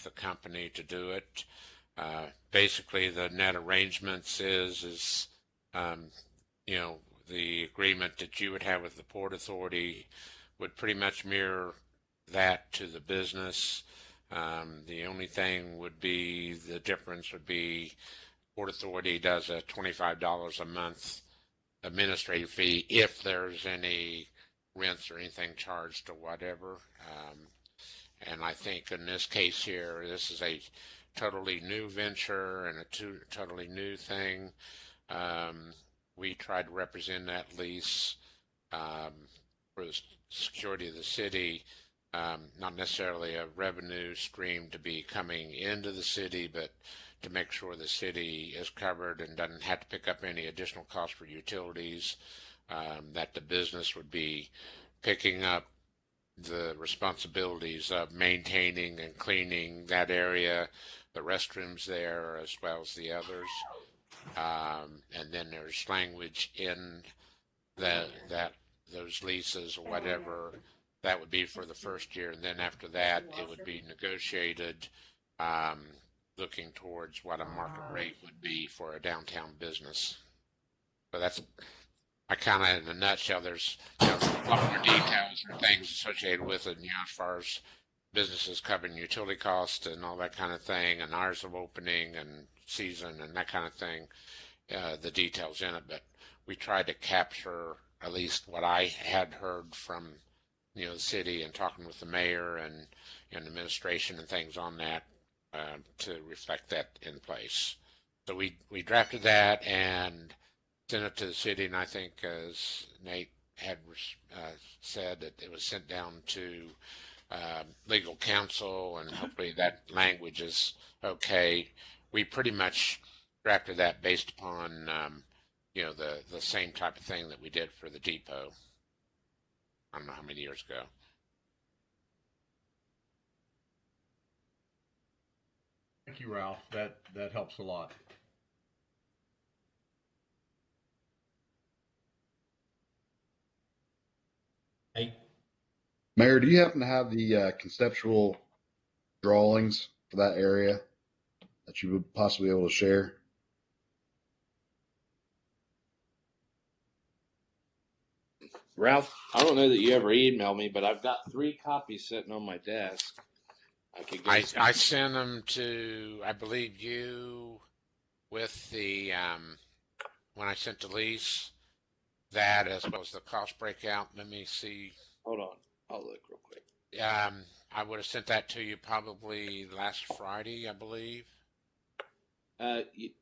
the company to do it. Basically, the net arrangements is um, you know, the agreement that you would have with the Port Authority would pretty much mirror that to the business. The only thing would be the difference would be Port Authority does a $25 a month administrative fee if there's any rents or anything charged or whatever. And I think in this case here, this is a totally new venture and a totally new thing. Um, we tried to represent that lease um, for the security of the city, not necessarily a revenue stream to be coming into the city, but to make sure the city is covered and doesn't have to pick up any additional costs for utilities, that the business would be picking up the responsibilities of maintaining and cleaning that area, the restrooms there, as well as the others. And then there's language in that those leases or whatever that would be for the first year, and then after that it would be negotiated, um, looking towards what a market rate would be for a downtown business. So that's I kind of, in a nutshell, there's a lot more details and things associated with it, as far as businesses covering utility costs and all that kind of thing, and hours of opening and season and that kind of thing, the details in it. But we tried to capture at least what I had heard from, the city and talking with the mayor and administration and things on that, to reflect that in place. So we drafted that and sent it to the city, and I think, as Nate had said, that it was sent down to legal counsel, and hopefully that language is okay. We pretty much drafted that based upon the same type of thing that we did for the depot. I don't know how many years ago. Thank you, Ralph. That helps a lot. Hey, Mayor, do you happen to have the conceptual drawings for that area that you would possibly be able to share? Ralph, I don't know that you ever emailed me, but I've got 3 copies sitting on my desk. I could go. I sent them to, I believe, you with the when I sent the lease, that as well as the cost breakout. Let me see. Hold on, I'll look real quick. I would have sent that to you probably last Friday, I believe.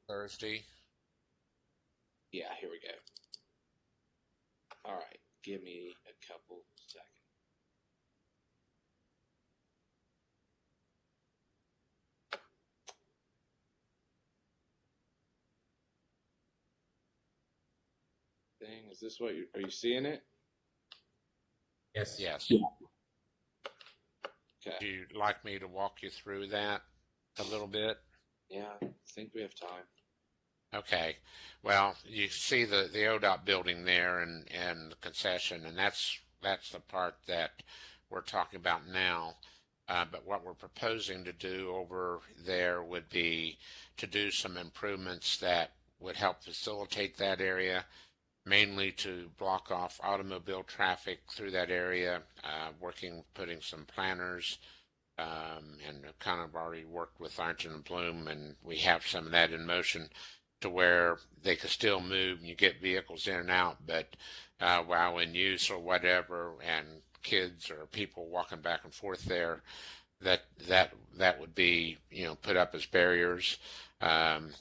Thursday. Yeah, here we go. All right, give me a couple seconds. Thing, is this what are you seeing it? Yes. Yes. Yeah. Okay. Would you like me to walk you through that a little bit? Yeah, I think we have time. Okay. Well, you see the ODOT building there and the concession, and that's the part that we're talking about now. But what we're proposing to do over there would be to do some improvements that would help facilitate that area, mainly to block off automobile traffic through that area, putting some planters, and kind of already worked with Ironton and Bloom, and we have some of that in motion to where they could still move and you get vehicles in and out, but while in use or whatever, and kids or people walking back and forth there, that would be put up as barriers.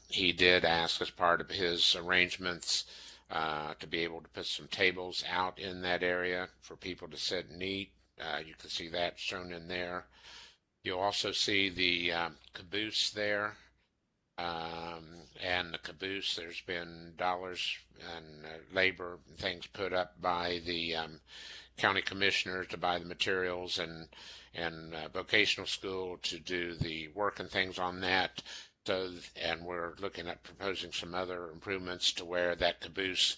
He did ask, as part of his arrangements, to be able to put some tables out in that area for people to sit and eat. You can see that shown in there. You'll also see the caboose there. And the caboose, there's been dollars and labor and things put up by the county commissioners to buy the materials, and vocational school to do the work and things on that. So, and we're looking at proposing some other improvements to where that caboose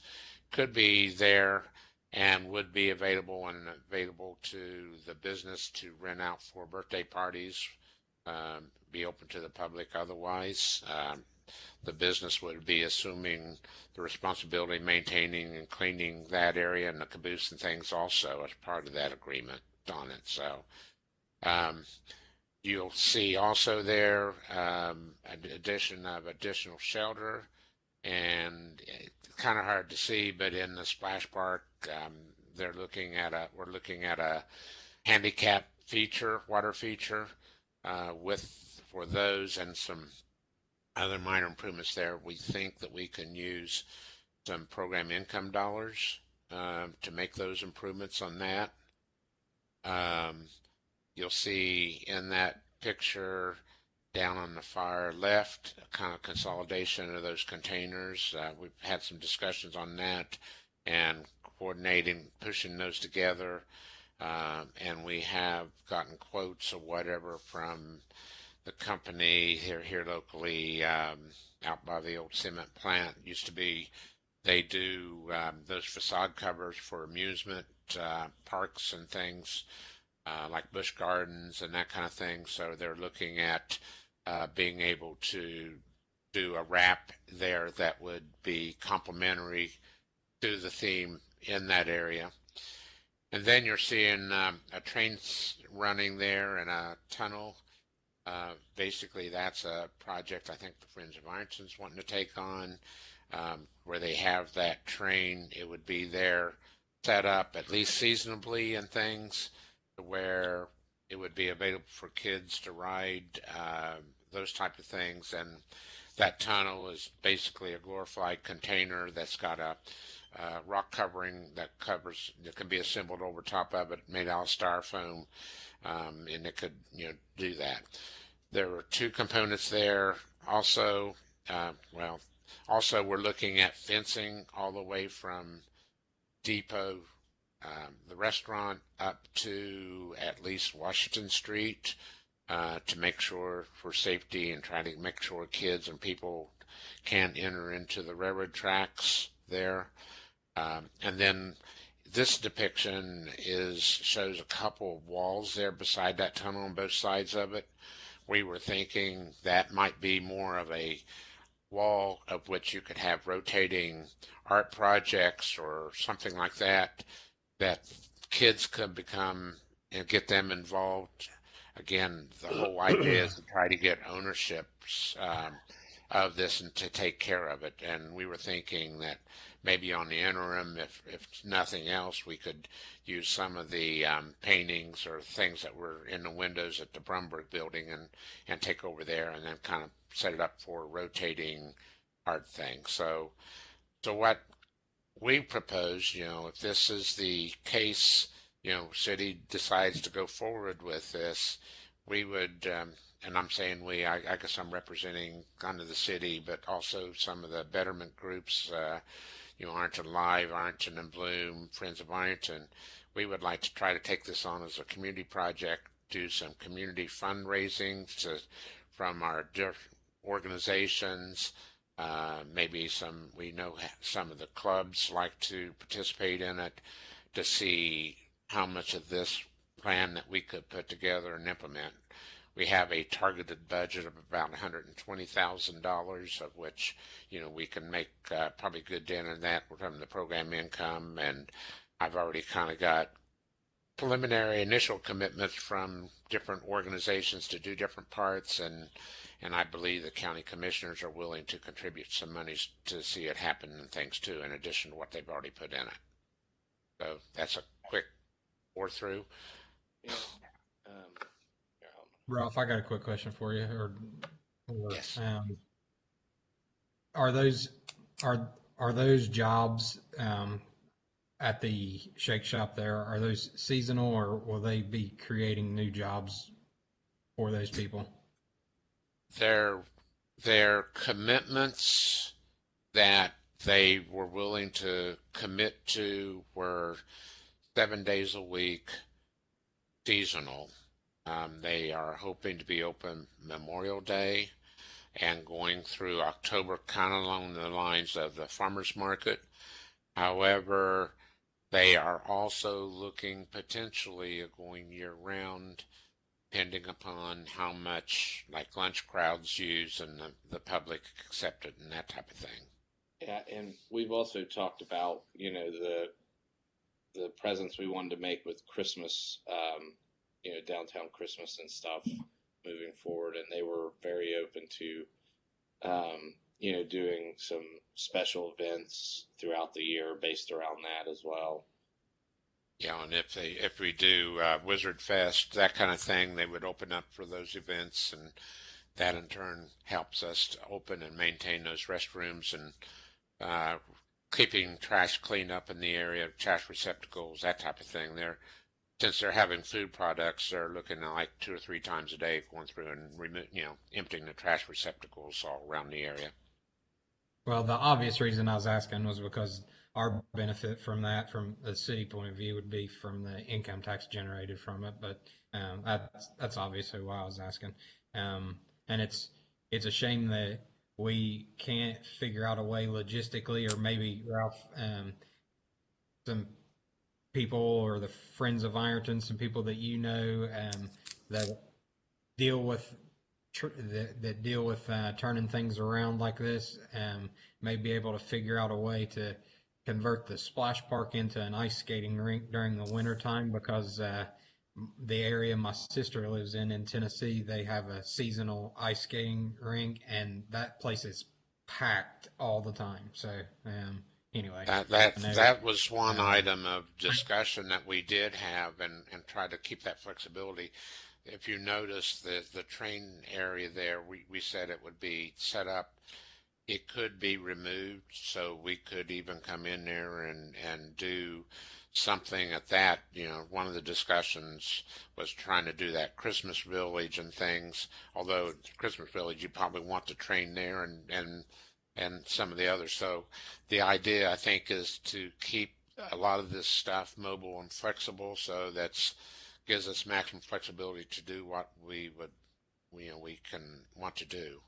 could be there and would be available to the business to rent out for birthday parties, be open to the public otherwise. The business would be assuming the responsibility of maintaining and cleaning that area and the caboose and things also as part of that agreement on it. So um, you'll see also there an addition of additional shelter, and it's kind of hard to see, but in the splash park, we're looking at a handicap feature, water feature, with for those and some other minor improvements there. We think that we can use some program income dollars to make those improvements on that. Um, you'll see in that picture down on the far left, a kind of consolidation of those containers. We've had some discussions on that and coordinating, pushing those together. And we have gotten quotes or whatever from the company here locally, out by the old cement plant. Used to be, they do those facade covers for amusement parks and things, like Busch Gardens and that kind of thing. So they're looking at being able to do a wrap there that would be complementary to the theme in that area. And then you're seeing a train running there and a tunnel. Basically, that's a project I think the Friends of Ironton's wanting to take on, where they have that train. It would be there set up at least seasonably and things, where it would be available for kids to ride, those type of things. And that tunnel is basically a glorified container that's got a rock covering that can be assembled over top of it, made out of styrofoam, and it could do that. There were two components there. Also, also we're looking at fencing all the way from Depot, the restaurant, up to at least Washington Street, to make sure for safety and try to make sure kids and people can't enter into the railroad tracks there. And then this depiction shows a couple of walls there beside that tunnel on both sides of it. We were thinking that might be more of a wall of which you could have rotating art projects or something like that, that kids could become and get them involved. Again, the whole idea is to try to get ownership of this and to take care of it. And we were thinking that maybe on the interim, if nothing else, we could use some of the paintings or things that were in the windows at the Brumberg building and take over there and then kind of set it up for a rotating art thing. So what we propose, if this is the case, city decides to go forward with this, we would, and I'm saying we, I guess I'm representing kind of the city, but also some of the betterment groups, Ironton Live, Ironton and Bloom, Friends of Ironton. We would like to try to take this on as a community project, do some community fundraising from our organizations. Maybe we know some of the clubs like to participate in it, to see how much of this plan that we could put together and implement. We have a targeted budget of about $120,000, of which, we can make probably good dent in that from the program income. And I've already kind of got preliminary initial commitments from different organizations to do different parts, and I believe the county commissioners are willing to contribute some monies to see it happen and things too, in addition to what they've already put in it. So that's a quick pour through. Yeah. Ralph, I got a quick question for you. Yes. Are those jobs at the shake shop there? Are those seasonal, or will they be creating new jobs for those people? Their commitments that they were willing to commit to were 7 days a week, seasonal. They are hoping to be open Memorial Day and going through October, kind of along the lines of the farmers market. However, they are also looking potentially at going year round, depending upon how much like lunch crowds use and the public accept it and that type of thing. Yeah, and we've also talked about, the presents we wanted to make with Christmas, downtown Christmas and stuff moving forward, and they were very open to, doing some special events throughout the year based around that as well. Yeah, and if we do Wizard Fest, that kind of thing, they would open up for those events, and that in turn helps us to open and maintain those restrooms and uh, keeping trash cleaned up in the area, trash receptacles, that type of thing. Since they're having food products, they're looking at like 2 or 3 times a day going through and emptying the trash receptacles all around the area. Well, the obvious reason I was asking was because our benefit from that, from the city point of view, would be from the income tax generated from it. But that's obviously why I was asking. And it's a shame that we can't figure out a way logistically, or maybe Ralph, some people or the friends of Ironton, some people that that deal with that deal with turning things around like this, may be able to figure out a way to convert the splash park into an ice skating rink during the winter time, because the area my sister lives in Tennessee, they have a seasonal ice skating rink, and that place is packed all the time. So anyway, That that I know. that was one Um, item of discussion that we did have, and try to keep that flexibility. If you notice the train area there, we said it would be set up. It could be removed, so we could even come in there and do something at that. One of the discussions was trying to do that Christmas village and things. Although Christmas village, you probably want the train there and some of the others. So the idea, I think, is to keep a lot of this stuff mobile and flexible, so that's gives us maximum flexibility to do what we can want to do.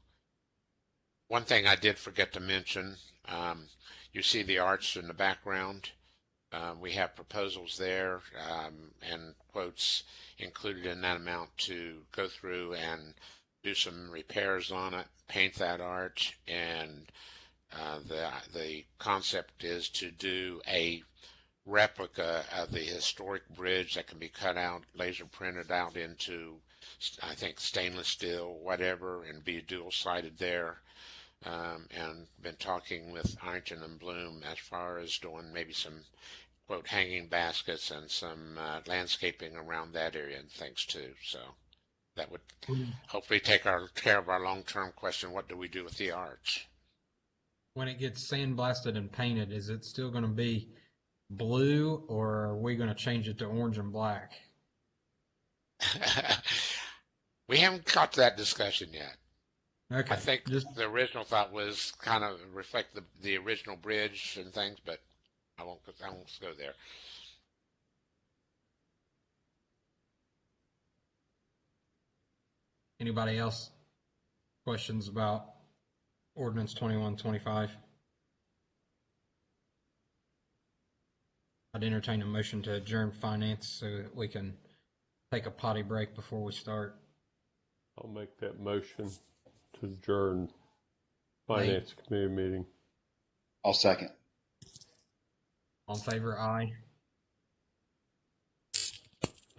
One thing I did forget to mention, you see the arch in the background. We have proposals there, and quotes included in that amount to go through and do some repairs on it, paint that arch, and the concept is to do a replica of the historic bridge that can be cut out, laser printed out into, I think, stainless steel, whatever, and be dual sided there. And been talking with Ironton and Bloom as far as doing maybe some quote hanging baskets and some landscaping around that area and things too. So that would hopefully take care of our long-term question: what do we do with the arch? when it gets sandblasted and painted, is it still going to be blue, or are we going to change it to orange and black? We haven't got to that discussion yet. I Okay, think just the original thought was kind of reflect the original bridge and things, but I won't go there. anybody else questions about ordinance 2125? I'd entertain a motion to adjourn finance so that we can take a potty break before we start. I'll make that motion to adjourn Nate, Finance Committee meeting. I'll second. all in favor, aye.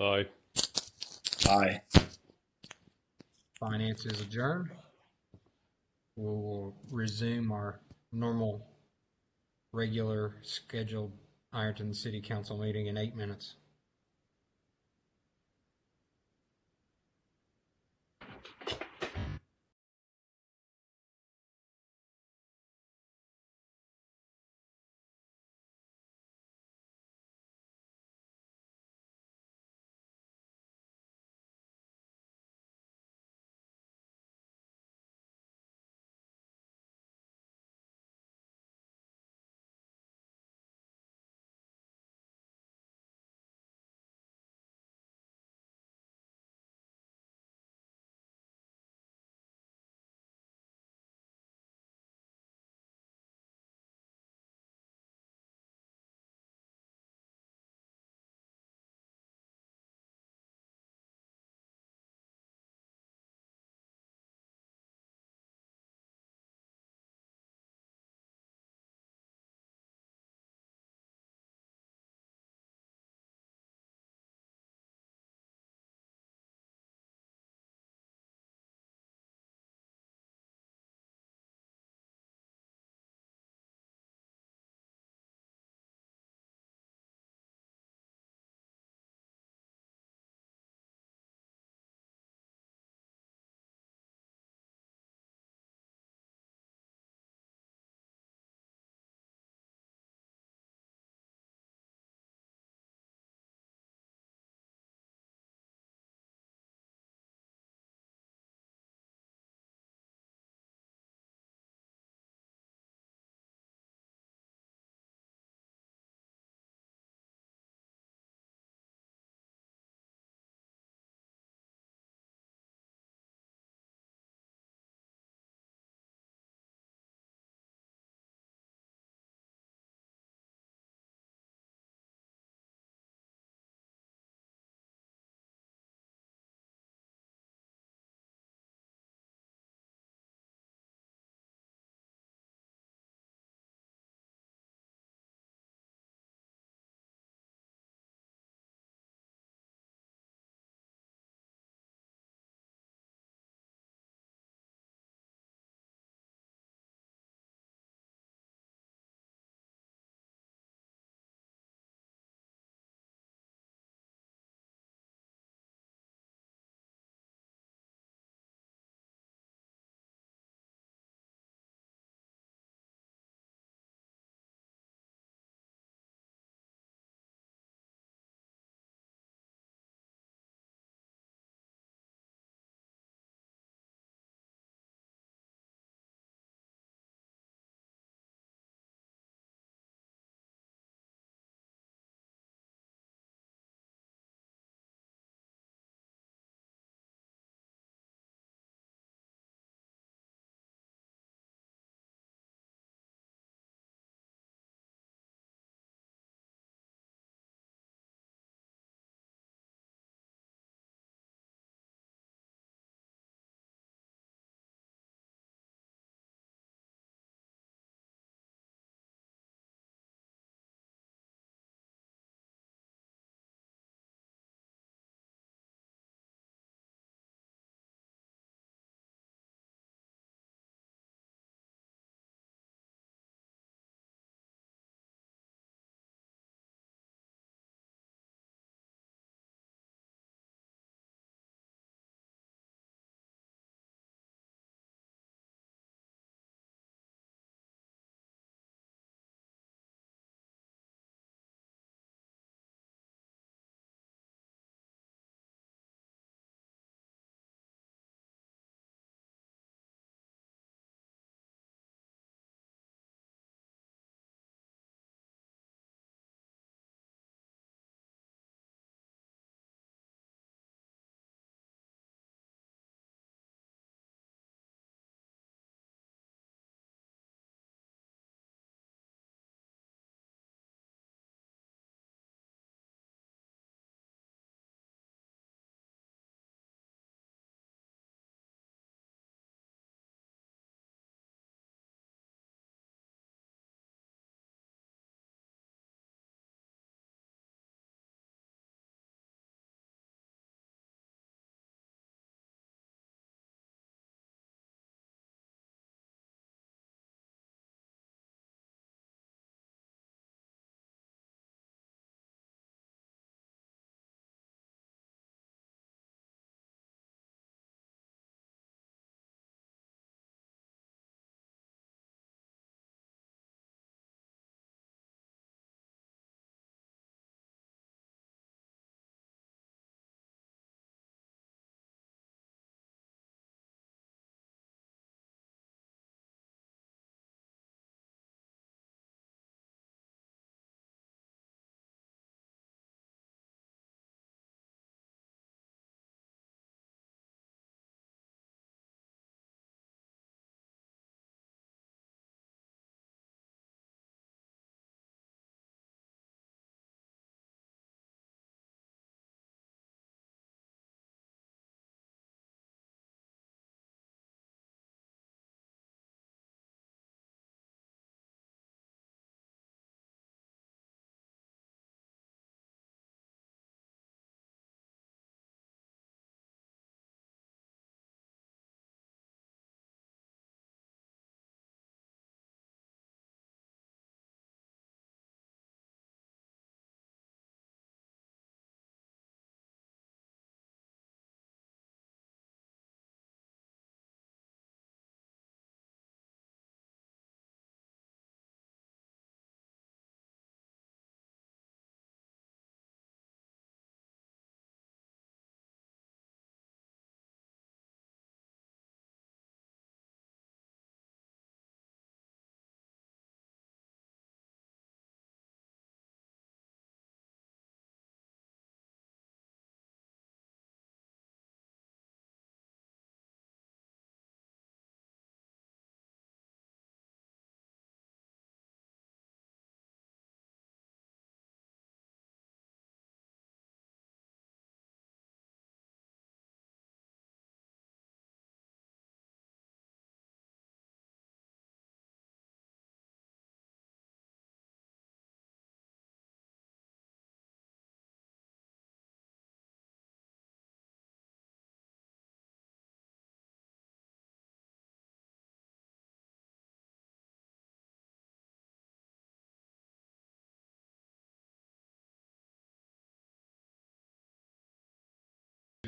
Aye. Aye. Finance is adjourned. We will resume our normal, regular scheduled Ironton City Council meeting in 8 minutes.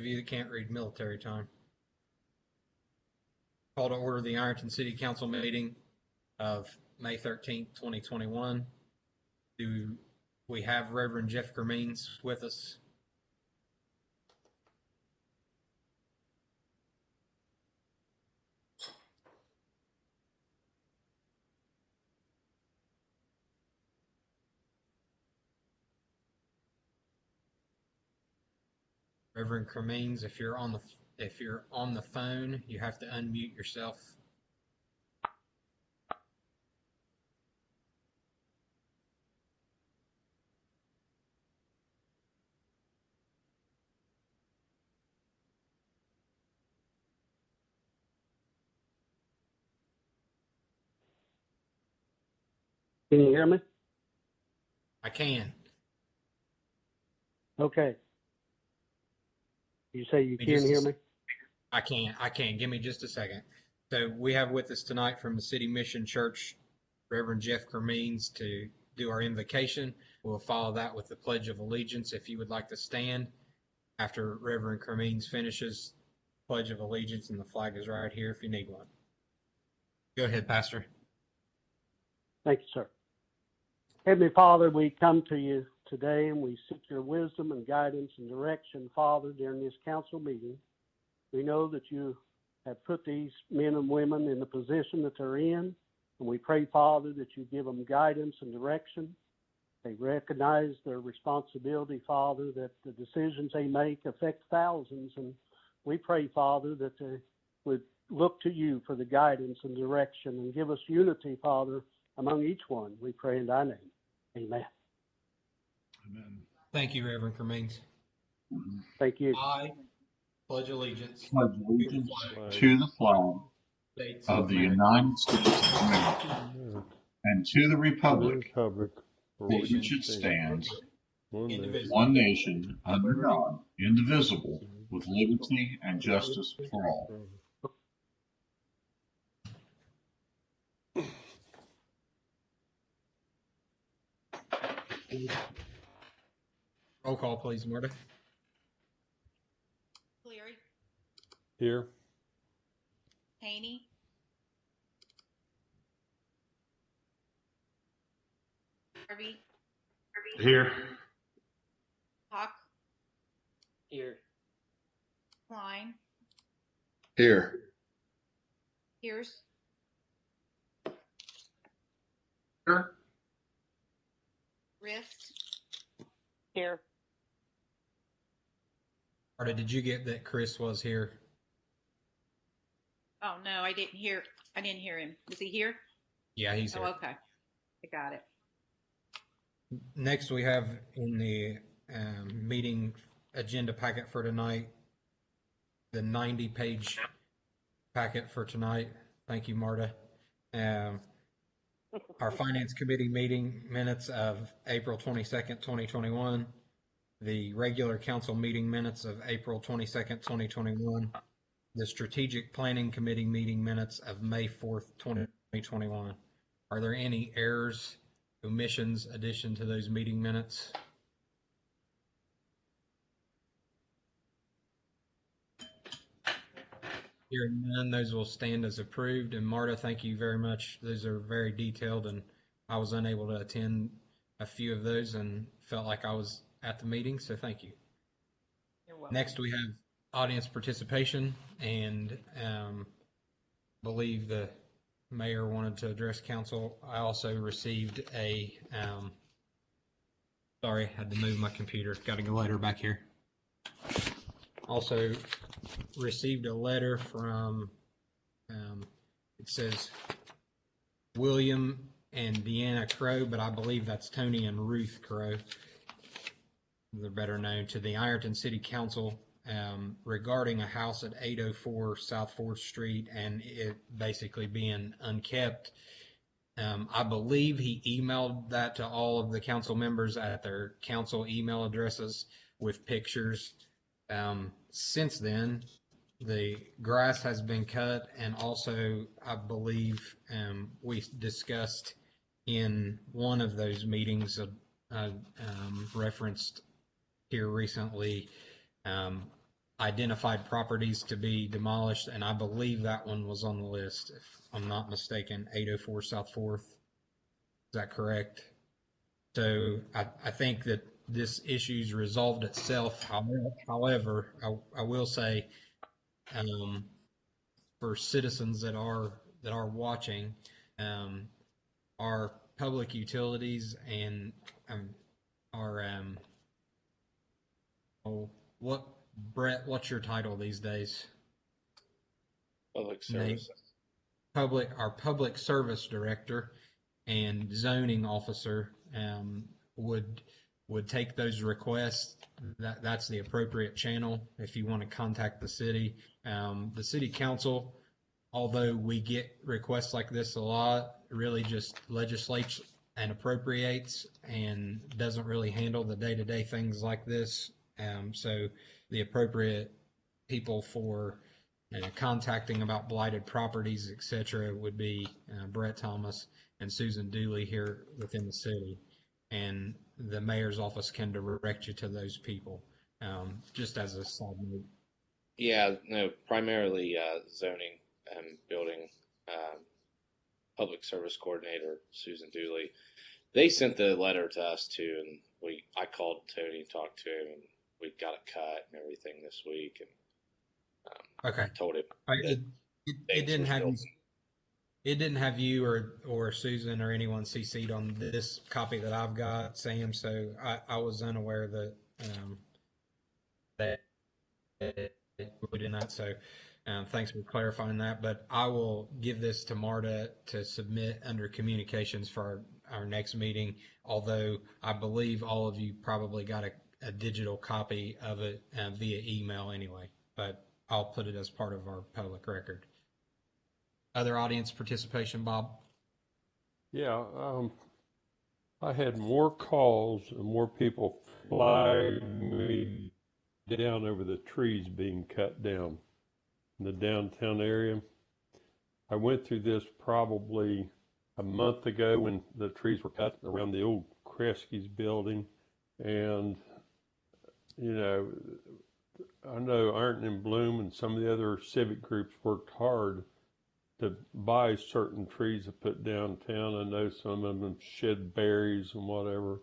of you that can't read military time. Call to order the Ironton City Council meeting of May 13th, 2021. Do we have Reverend Jeff Cremines with us? Reverend Cremines, if you're on the phone, you have to unmute yourself. Can you hear me? I can. Okay. You say you Give me can just a hear sec. me? I can. Give me just a second. So we have with us tonight from the City Mission Church, Reverend Jeff Cremines, to do our invocation. We'll follow that with the Pledge of Allegiance. If you would like to stand after Reverend Cremines finishes Pledge of Allegiance, and the flag is right here if you need one. Go ahead, Pastor. Thank you, sir. Heavenly Father, we come to you today and we seek your wisdom and guidance and direction, Father, during this council meeting. We know that you have put these men and women in the position that they're in, and we pray, Father, that you give them guidance and direction. They recognize their responsibility, Father, that the decisions they make affect thousands, and we pray, Father, that they would look to you for the guidance and direction and give us unity, Father, among each one. We pray in thy name. Amen. Amen. Thank you, Reverend Cremines. Thank you. I pledge allegiance pledge allegiance Flag to the flag States of the America, United States of America America, and to the the republic republic for for which it stands, one nation, indivisible, one nation, under God, indivisible, with liberty and justice for all. Roll call, please, Marta. Cleary, Here, Haney, Harvey, Here. Hawk, Here. Klein, Here. Pierce, Here. Rift, Here. Marta, did you get that Chris was here? oh no, I didn't hear him. Is he here? Yeah, he's Oh, here. okay. I got it. Next, we have in the meeting agenda packet for tonight, the 90-page packet for tonight. Thank you, Marta. Our Finance Committee meeting minutes of April 22nd, 2021. The regular council meeting minutes of April 22nd, 2021. The Strategic Planning Committee meeting minutes of May 4th, 2021. Are there any errors, omissions, addition to those meeting minutes? Hearing none, those will stand as approved. And Marta, thank you very much. Those are very detailed, and I was unable to attend a few of those and felt like I was at the meeting, so thank you. You're welcome. Next, we have audience participation, and believe the mayor wanted to address council. I also received a, sorry, had to move my computer. Got a letter back here. Also received a letter from, it says William and Deanna Crow, but I believe that's Tony and Ruth Crow. They're better known to the Ironton City Council regarding a house at 804 South 4th Street and it basically being unkept. I believe he emailed that to all of the council members at their council email addresses with pictures. Since then, the grass has been cut, and also I believe we discussed in one of those meetings referenced here recently identified properties to be demolished, and I believe that one was on the list, if I'm not mistaken, 804 South Fourth. Is that correct? So I think that this issue's resolved itself. However, I will say, for citizens that are watching, our public utilities and our what Brett, what's your title these days? Public service. Our public service director and zoning officer would take those requests. That's the appropriate channel if you want to contact the city. The city council, although we get requests like this a lot, really just legislates and appropriates and doesn't really handle the day-to-day things like this. So the appropriate people for contacting about blighted properties, etc., would be Brett Thomas and Susan Dooley here within the city, and the mayor's office can direct you to those people. Just as a side note. Yeah, no, primarily zoning and building, public service coordinator Susan Dooley. They sent the letter to us too, and I called Tony and talked to him, and we got it cut and everything this week, and okay, told him it didn't have you. It didn't have you or Susan or anyone CC'd on this copy that I've got, Sam. So I was unaware that that we did not. So thanks for clarifying that. But I will give this to Marta to submit under communications for our next meeting. Although I believe all of you probably got a digital copy of it via email anyway. But I'll put it as part of our public record. Other audience participation, Bob? Yeah, I had more calls and more people flagging me down over the trees being cut down in the downtown area. I went through this probably a month ago when the trees were cut around the old Kresge's building, and I know Ironton and Bloom and some of the other civic groups worked hard to buy certain trees to put downtown. I know some of them shed berries and whatever.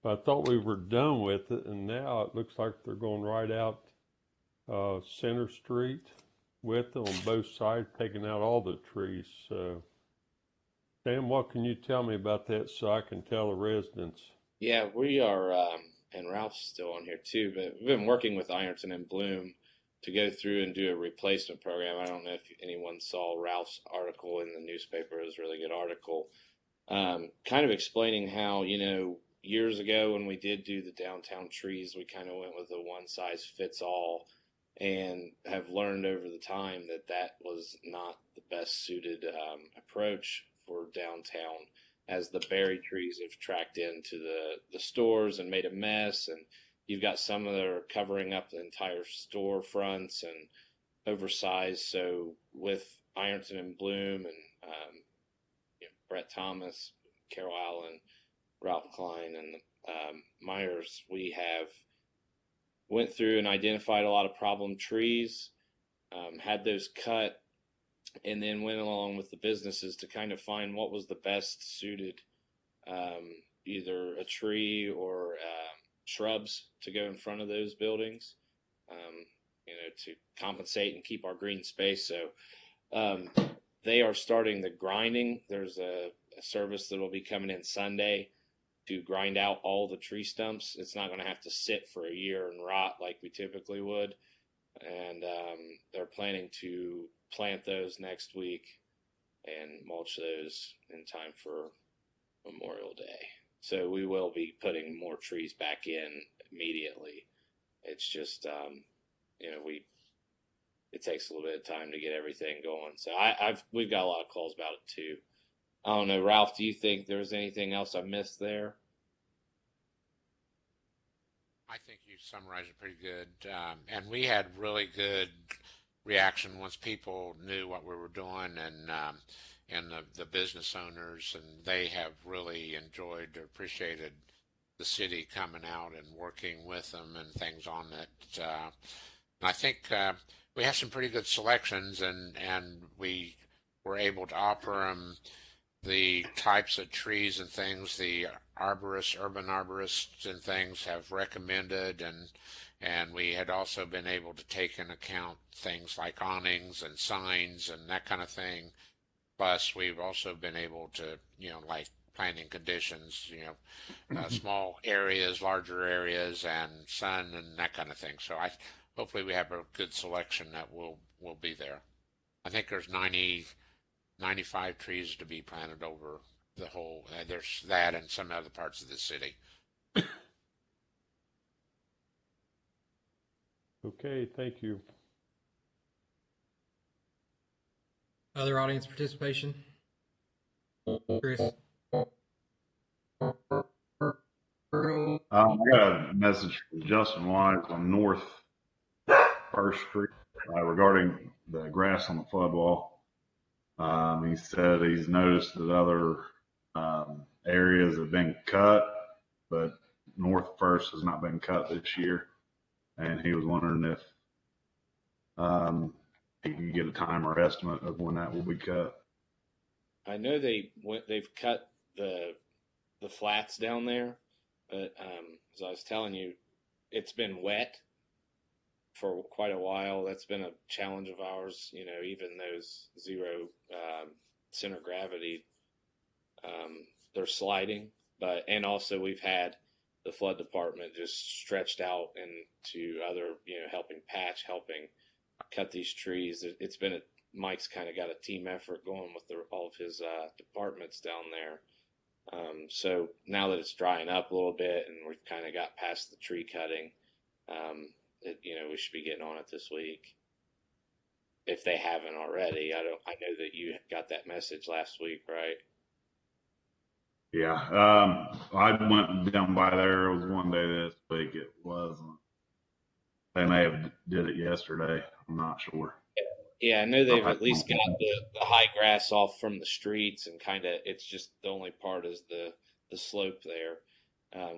But I thought we were done with it, and now it looks like they're going right out Center Street with it on both sides, taking out all the trees. So, Sam, what can you tell me about that so I can tell the residents? Yeah, we are, and Ralph's still on here too, but we've been working with Ironton and Bloom to go through and do a replacement program. I don't know if anyone saw Ralph's article in the newspaper. It was a really good article, kind of explaining how, years ago when we did do the downtown trees, we kind of went with a one-size-fits-all, and have learned over the time that was not the best suited approach for downtown, as the berry trees have tracked into the stores and made a mess, and you've got some that are covering up the entire store fronts and oversized. So with Ironton and Bloom and Brett Thomas, Carol Allen, Ralph Klein, and Myers, we have went through and identified a lot of problem trees, had those cut, and then went along with the businesses to kind of find what was the best suited, either a tree or shrubs to go in front of those buildings, to compensate and keep our green space. So they are starting the grinding. There's a service that will be coming in Sunday to grind out all the tree stumps. It's not going to have to sit for a year and rot like we typically would. And they're planning to plant those next week and mulch those in time for Memorial Day. So we will be putting more trees back in immediately. It's just, it takes a little bit of time to get everything going. So we've got a lot of calls about it too. I don't know, Ralph, do you think there's anything else I missed there? I think you summarized it pretty good. And we had really good reaction once people knew what we were doing, and the business owners, and they have really enjoyed or appreciated the city coming out and working with them and things on it. I think we have some pretty good selections, and we were able to offer them the types of trees and things the arborists, urban arborists and things have recommended, and we had also been able to take into account things like awnings and signs and that kind of thing. Plus, we've also been able to, like planting conditions, small areas, larger areas, and sun and that kind of thing. So hopefully we have a good selection that will be there. I think there's 95 trees to be planted over the whole. There's that and some other parts of the city. Okay, thank you. Other audience participation? Chris? I got a message from Justin Wise on North First Street regarding the grass on the flood wall. He said he's noticed that other areas have been cut, but North First has not been cut this year. And he was wondering if he can get a time or estimate of when that will be cut. I know they've cut the flats down there, but as I was telling you, it's been wet for quite a while. That's been a challenge of ours. Even those zero center gravity, they're sliding. And also we've had the flood department just stretched out into other, helping patch, helping cut these trees. It's been Mike's kind of got a team effort going with all of his departments down there. So now that it's drying up a little bit and we've kind of got past the tree cutting, we should be getting on it this week. If they haven't already. I know that you got that message last week, right? Yeah. I went down by there. It was one day this week. It wasn't. They may have did it yesterday. I'm not sure. Yeah, I know they've at least got the high grass off from the streets, and kind of it's just the only part is the slope there,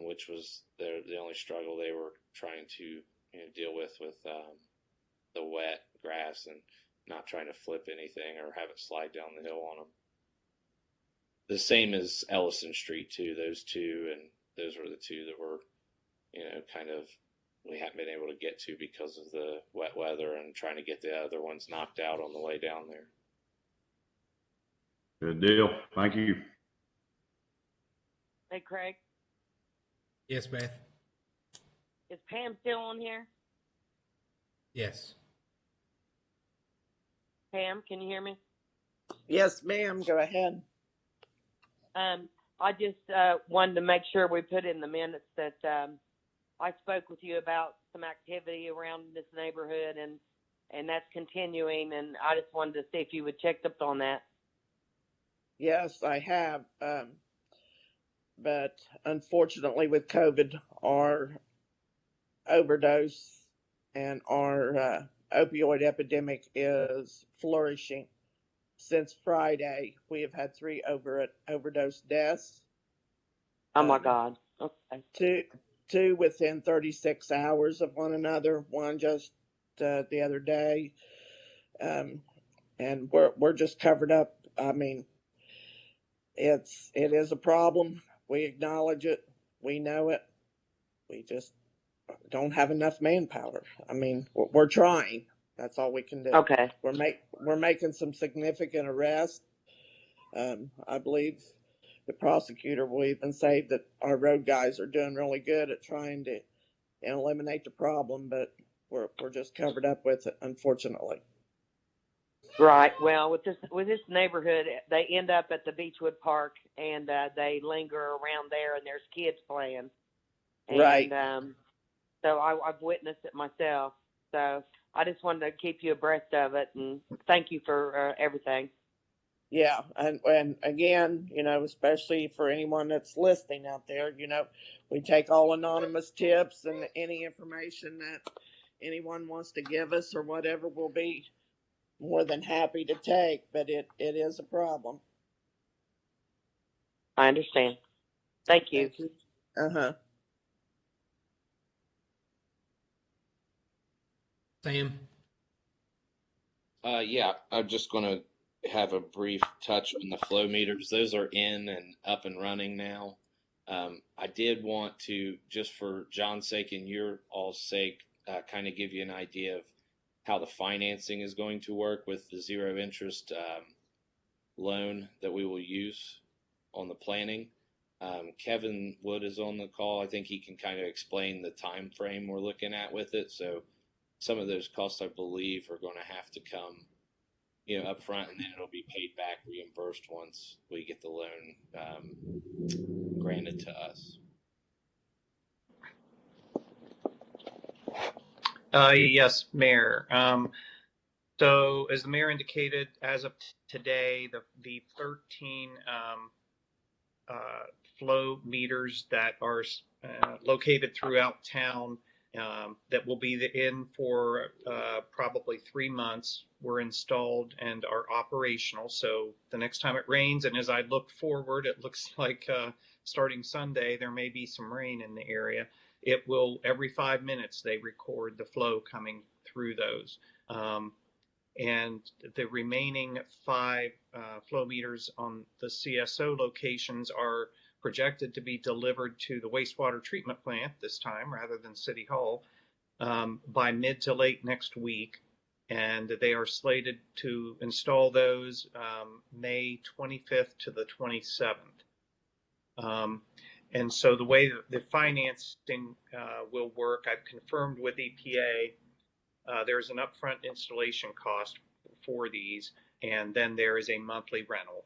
which was the only struggle they were trying to deal with the wet grass and not trying to flip anything or have it slide down the hill on them. The same as Ellison Street too. Those two, and those were the two that were, kind of we haven't been able to get to because of the wet weather and trying to get the other ones knocked out on the way down there. Good deal. Thank you. Hey, Craig. Yes, Beth. Is Pam still on here? Yes. Pam, can you hear me? Yes, ma'am. Go ahead. I just wanted to make sure we put in the minutes that I spoke with you about some activity around this neighborhood, and that's continuing, and I just wanted to see if you would check up on that. Yes, I have. But unfortunately with COVID, our overdose and our opioid epidemic is flourishing. Since Friday, we have had 3 overdose deaths. Oh my God. Okay. Two within 36 hours of one another. One just the other day, and we're just covered up. I mean, it is a problem. We acknowledge it. We know it. We just don't have enough manpower. I mean, we're trying. That's all we can do. Okay. We're making some significant arrests. I believe the prosecutor will even say that our road guys are doing really good at trying to eliminate the problem, but we're just covered up with it, unfortunately. Right. Well, with this neighborhood, they end up at the Beechwood Park, and they linger around there, and there's kids playing. And, right. So I've witnessed it myself. So I just wanted to keep you abreast of it, and thank you for everything. Yeah, and again, especially for anyone that's listening out there, we take all anonymous tips and any information that anyone wants to give us or whatever, we'll be more than happy to take, but it is a problem. I understand. Thank you. Thank you. Uh-huh. Sam? Yeah, I'm just going to have a brief touch on the flow meters. Those are in and up and running now. I did want to, just for John's sake and your all's sake, kind of give you an idea of how the financing is going to work with the zero interest loan that we will use on the planning. Kevin Wood is on the call. I think he can kind of explain the time frame we're looking at with it. So some of those costs, I believe, are going to have to come, up front, and then it'll be paid back, reimbursed once we get the loan granted to us. Yes, Mayor. So as the mayor indicated, as of today, the 13 flow meters that are located throughout town that will be in for probably 3 months were installed and are operational. So the next time it rains, and as I look forward, it looks like starting Sunday, there may be some rain in the area. It will, every 5 minutes, they record the flow coming through those. And the remaining 5 flow meters on the CSO locations are projected to be delivered to the wastewater treatment plant this time rather than City Hall by mid to late next week. And they are slated to install those May 25th to the 27th. And so the way that the financing will work, I've confirmed with EPA. There's an upfront installation cost for these, and then there is a monthly rental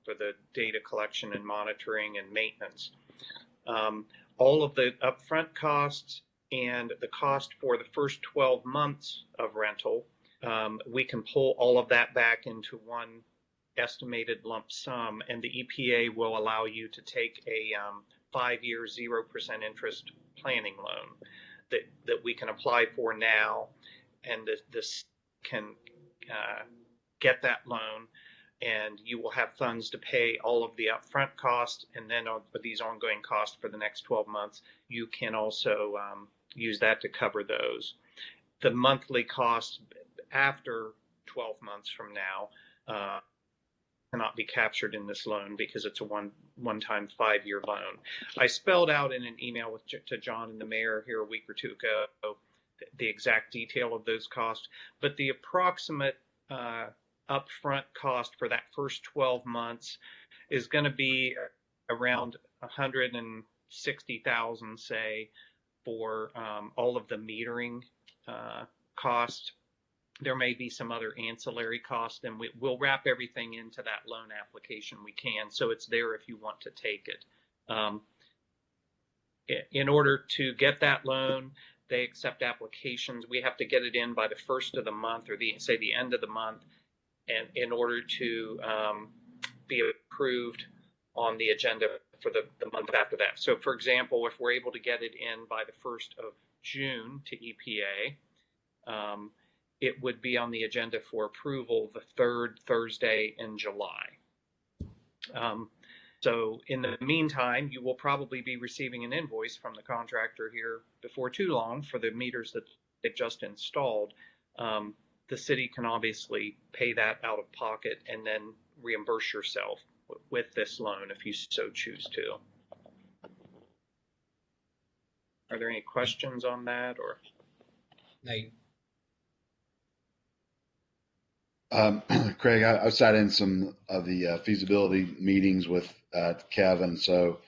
for the data collection and monitoring and maintenance. All of the upfront costs and the cost for the first 12 months of rental, we can pull all of that back into one estimated lump sum, and the EPA will allow you to take a 5-year 0% interest planning loan that we can apply for now, and this can get that loan, and you will have funds to pay all of the upfront costs, and then these ongoing costs for the next 12 months. You can also use that to cover those. The monthly cost after 12 months from now cannot be captured in this loan because it's a one-time 5-year loan. I spelled out in an email to John and the mayor here a week or two ago the exact detail of those costs, but the approximate upfront cost for that first 12 months is going to be around $160,000, say, for all of the metering costs. There may be some other ancillary costs, and we'll wrap everything into that loan application we can, so it's there if you want to take it. In order to get that loan, they accept applications. We have to get it in by the first of the month, or the end of the month, and in order to be approved on the agenda for the month after that. So, for example, if we're able to get it in by the 1st of June to EPA, it would be on the agenda for approval the 3rd Thursday in July. So in the meantime, you will probably be receiving an invoice from the contractor here before too long for the meters that they've just installed. The city can obviously pay that out of pocket and then reimburse yourself with this loan if you so choose to. Are there any questions on that, or? Nate? Craig, I sat in some of the feasibility meetings with Kevin, so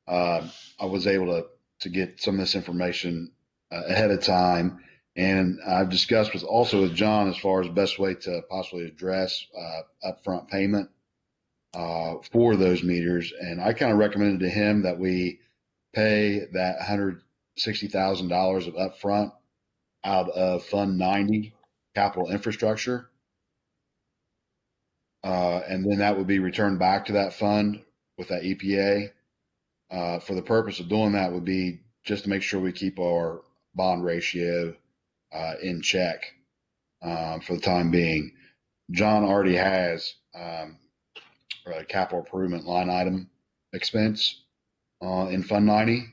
I was able to get some of this information ahead of time, and I've discussed also with John as far as the best way to possibly address upfront payment for those meters, and I kind of recommended to him that we pay that $160,000 of upfront out of Fund 90 capital infrastructure. And then that would be returned back to that fund with that EPA. For the purpose of doing that would be just to make sure we keep our bond ratio in check for the time being. John already has a capital improvement line item expense in Fund 90,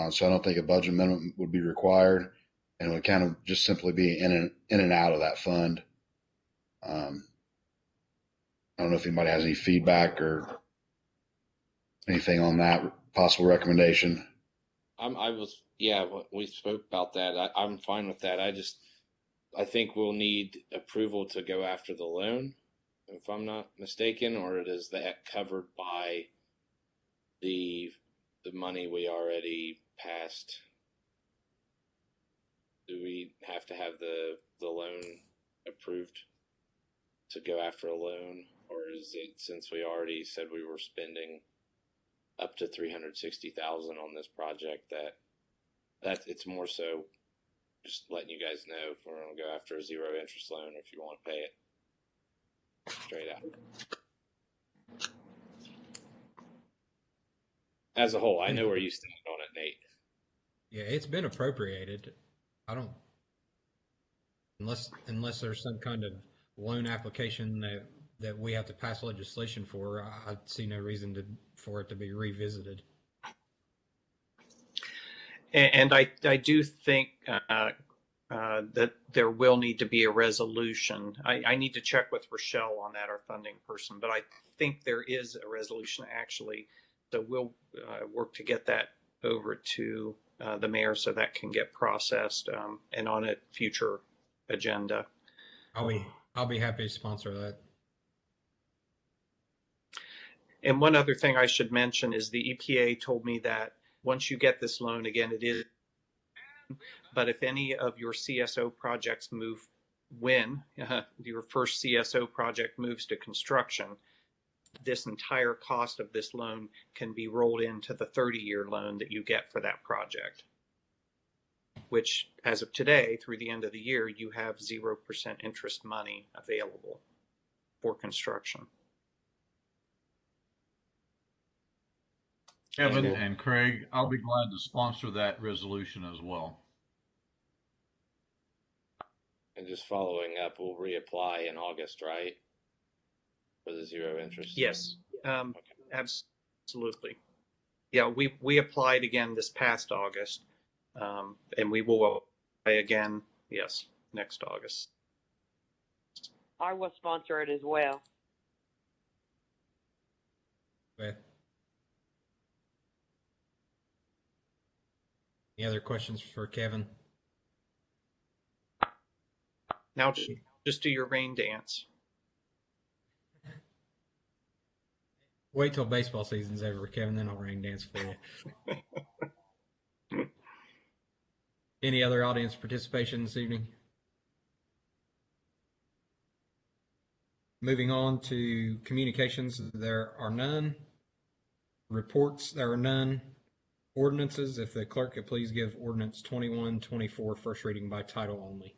so I don't think a budget amendment would be required. and it would kind of just simply be in and out of that fund. I don't know if anybody has any feedback or anything on that possible recommendation. We spoke about that. I'm fine with that. I think we'll need approval to go after the loan, if I'm not mistaken, or is that covered by the money we already passed? Do we have to have the loan approved to go after a loan, or is it, since we already said we were spending up to $360,000 on this project, that it's more so just letting you guys know if we're going to go after a zero interest loan, or if you want to pay it straight out. As a whole, I know where you stand on it, Nate. Yeah, it's been appropriated. I don't, unless there's some kind of loan application that we have to pass legislation for, I see no reason for it to be revisited. And I do think that there will need to be a resolution. I need to check with Rochelle on that, our funding person, but I think there is a resolution actually. So we'll work to get that over to the mayor so that can get processed and on a future agenda. I'll be happy to sponsor that. And one other thing I should mention is the EPA told me that once you get this loan, again, it is, but if any of your CSO projects when your first CSO project moves to construction, this entire cost of this loan can be rolled into the 30-year loan that you get for that project, which as of today, through the end of the year, you have 0% interest money available for construction. Kevin and Craig, I'll be glad to sponsor that resolution as well. And just following up, we'll reapply in August, right? For the zero interest? Yes, absolutely. Yeah, we applied again this past August, and we will apply again, yes, next August. I will sponsor it as well. Okay. Any other questions for Kevin? Now just do your rain dance. Wait till baseball season's over, Kevin, then I'll rain dance for you. Any other audience participation this evening? Moving on to communications, there are none. Reports, there are none. Ordinances, if the clerk could please give ordinance 2124 first reading by title only.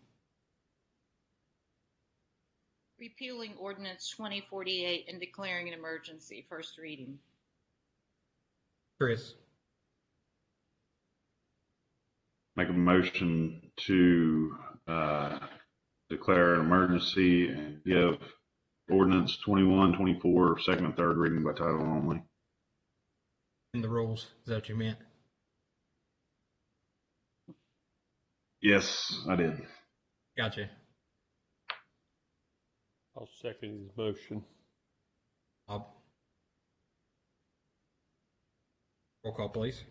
Repealing ordinance 2048 and declaring an emergency, first reading. Chris. Make a motion to declare an emergency and give ordinance 2124 second and third reading by title only. In the rules, is that what you meant? Yes, I did. Gotcha. I'll second his motion. Roll call, please.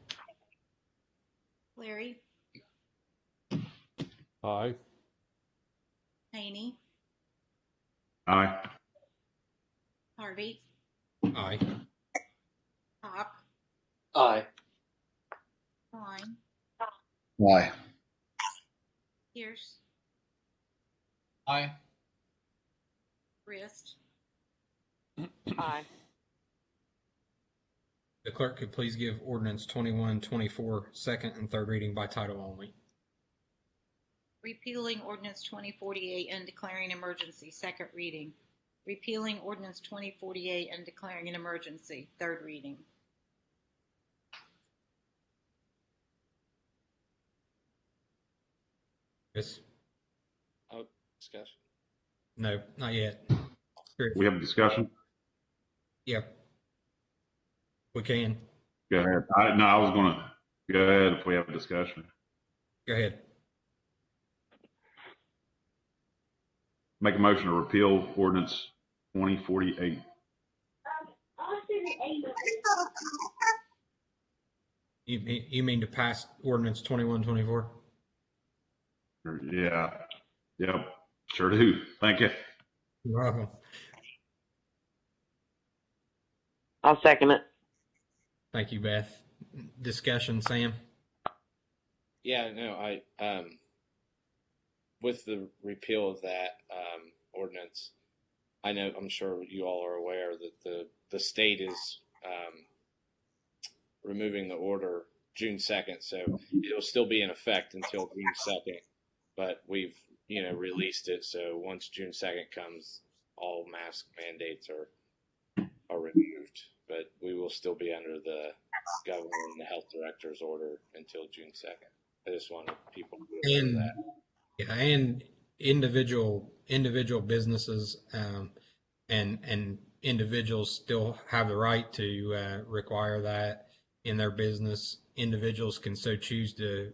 Larry, Aye. Haney, Aye. Harvey, Aye. Hawk, Aye. Klein, Why? Pierce, Aye. Rist, Aye. The clerk could please give ordinance 2124 second and third reading by title only. repealing ordinance 2048 and declaring an emergency, second reading. Repealing ordinance 2048 and declaring an emergency, third reading. Chris? Oh, discussion. No, not yet. Chris? We have a discussion. Yep. We can. Go ahead. I was going to go ahead if we have a discussion. Go ahead. Make a motion to repeal ordinance 2048. You mean to pass ordinance 2124? Yeah. Yep. Sure do. Thank you. You're welcome. I'll second it. Thank you, Beth. Discussion, Sam? Yeah, no, with the repeal of that ordinance, I'm sure you all are aware that the state is removing the order June 2nd, so it'll still be in effect until June 2nd, but we've, released it, so once June 2nd comes, all mask mandates are removed, but we will still be under the governor and the health director's order until June 2nd. I just wanted people to be aware of And that. yeah, and individual businesses and individuals still have the right to require that in their business. Individuals can so choose to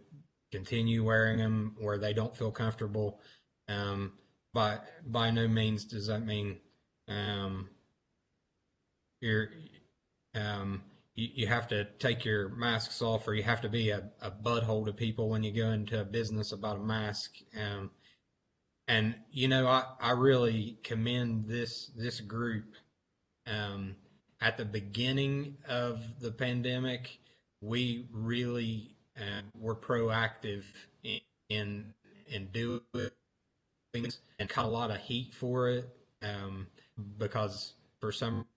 continue wearing them where they don't feel comfortable. But by no means does that mean you're you have to take your masks off, or you have to be a butthole to people when you go into a business about a mask. And I really commend this group. At the beginning of the pandemic, we really were proactive in doing things, and caught a lot of heat for it because for some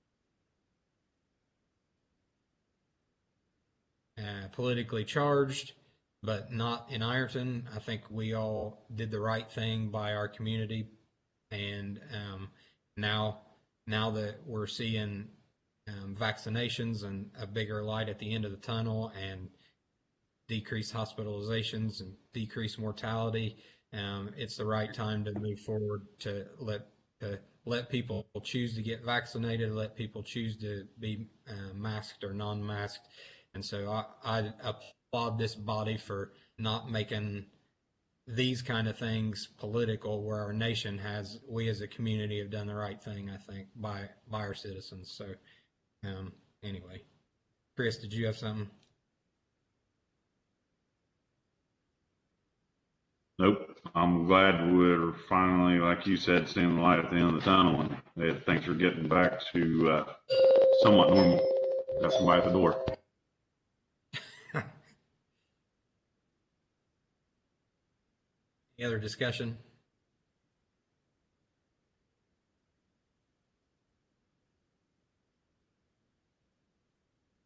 politically charged, but not in Ironton. I think we all did the right thing by our community, and now that we're seeing vaccinations and a bigger light at the end of the tunnel, and decreased hospitalizations and decreased mortality, it's the right time to move forward to let people choose to get vaccinated, let people choose to be masked or non-masked. And so I applaud this body for not making these kind of things political, where our nation we as a community have done the right thing, I think, by our citizens. So anyway, Chris, did you have something? Nope. I'm glad we're finally, like you said, seeing the light at the end of the tunnel, and that things are getting back to somewhat normal. Got somebody at the door. Any other discussion?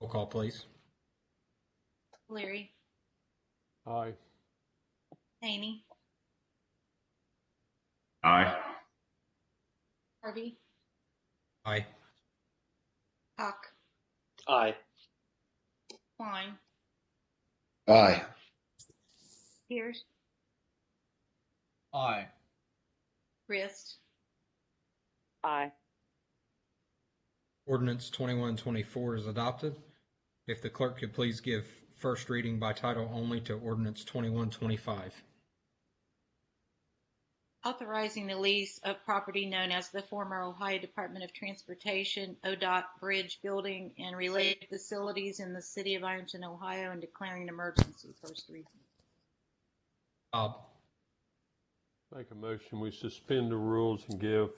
Roll call, please. Cleary, Aye. Haney, Aye. Harvey, Aye. Hawk, Aye. Klein, Aye. Pierce, Aye. Christ. Aye. Ordinance 2124 is adopted. If the clerk could please give first reading by title only to ordinance 2125. Authorizing the lease of property known as the former Ohio Department of Transportation ODOT Bridge Building and related facilities in the city of Ironton, Ohio, and declaring an emergency. First reading. Bob. Make a motion, we suspend the rules and give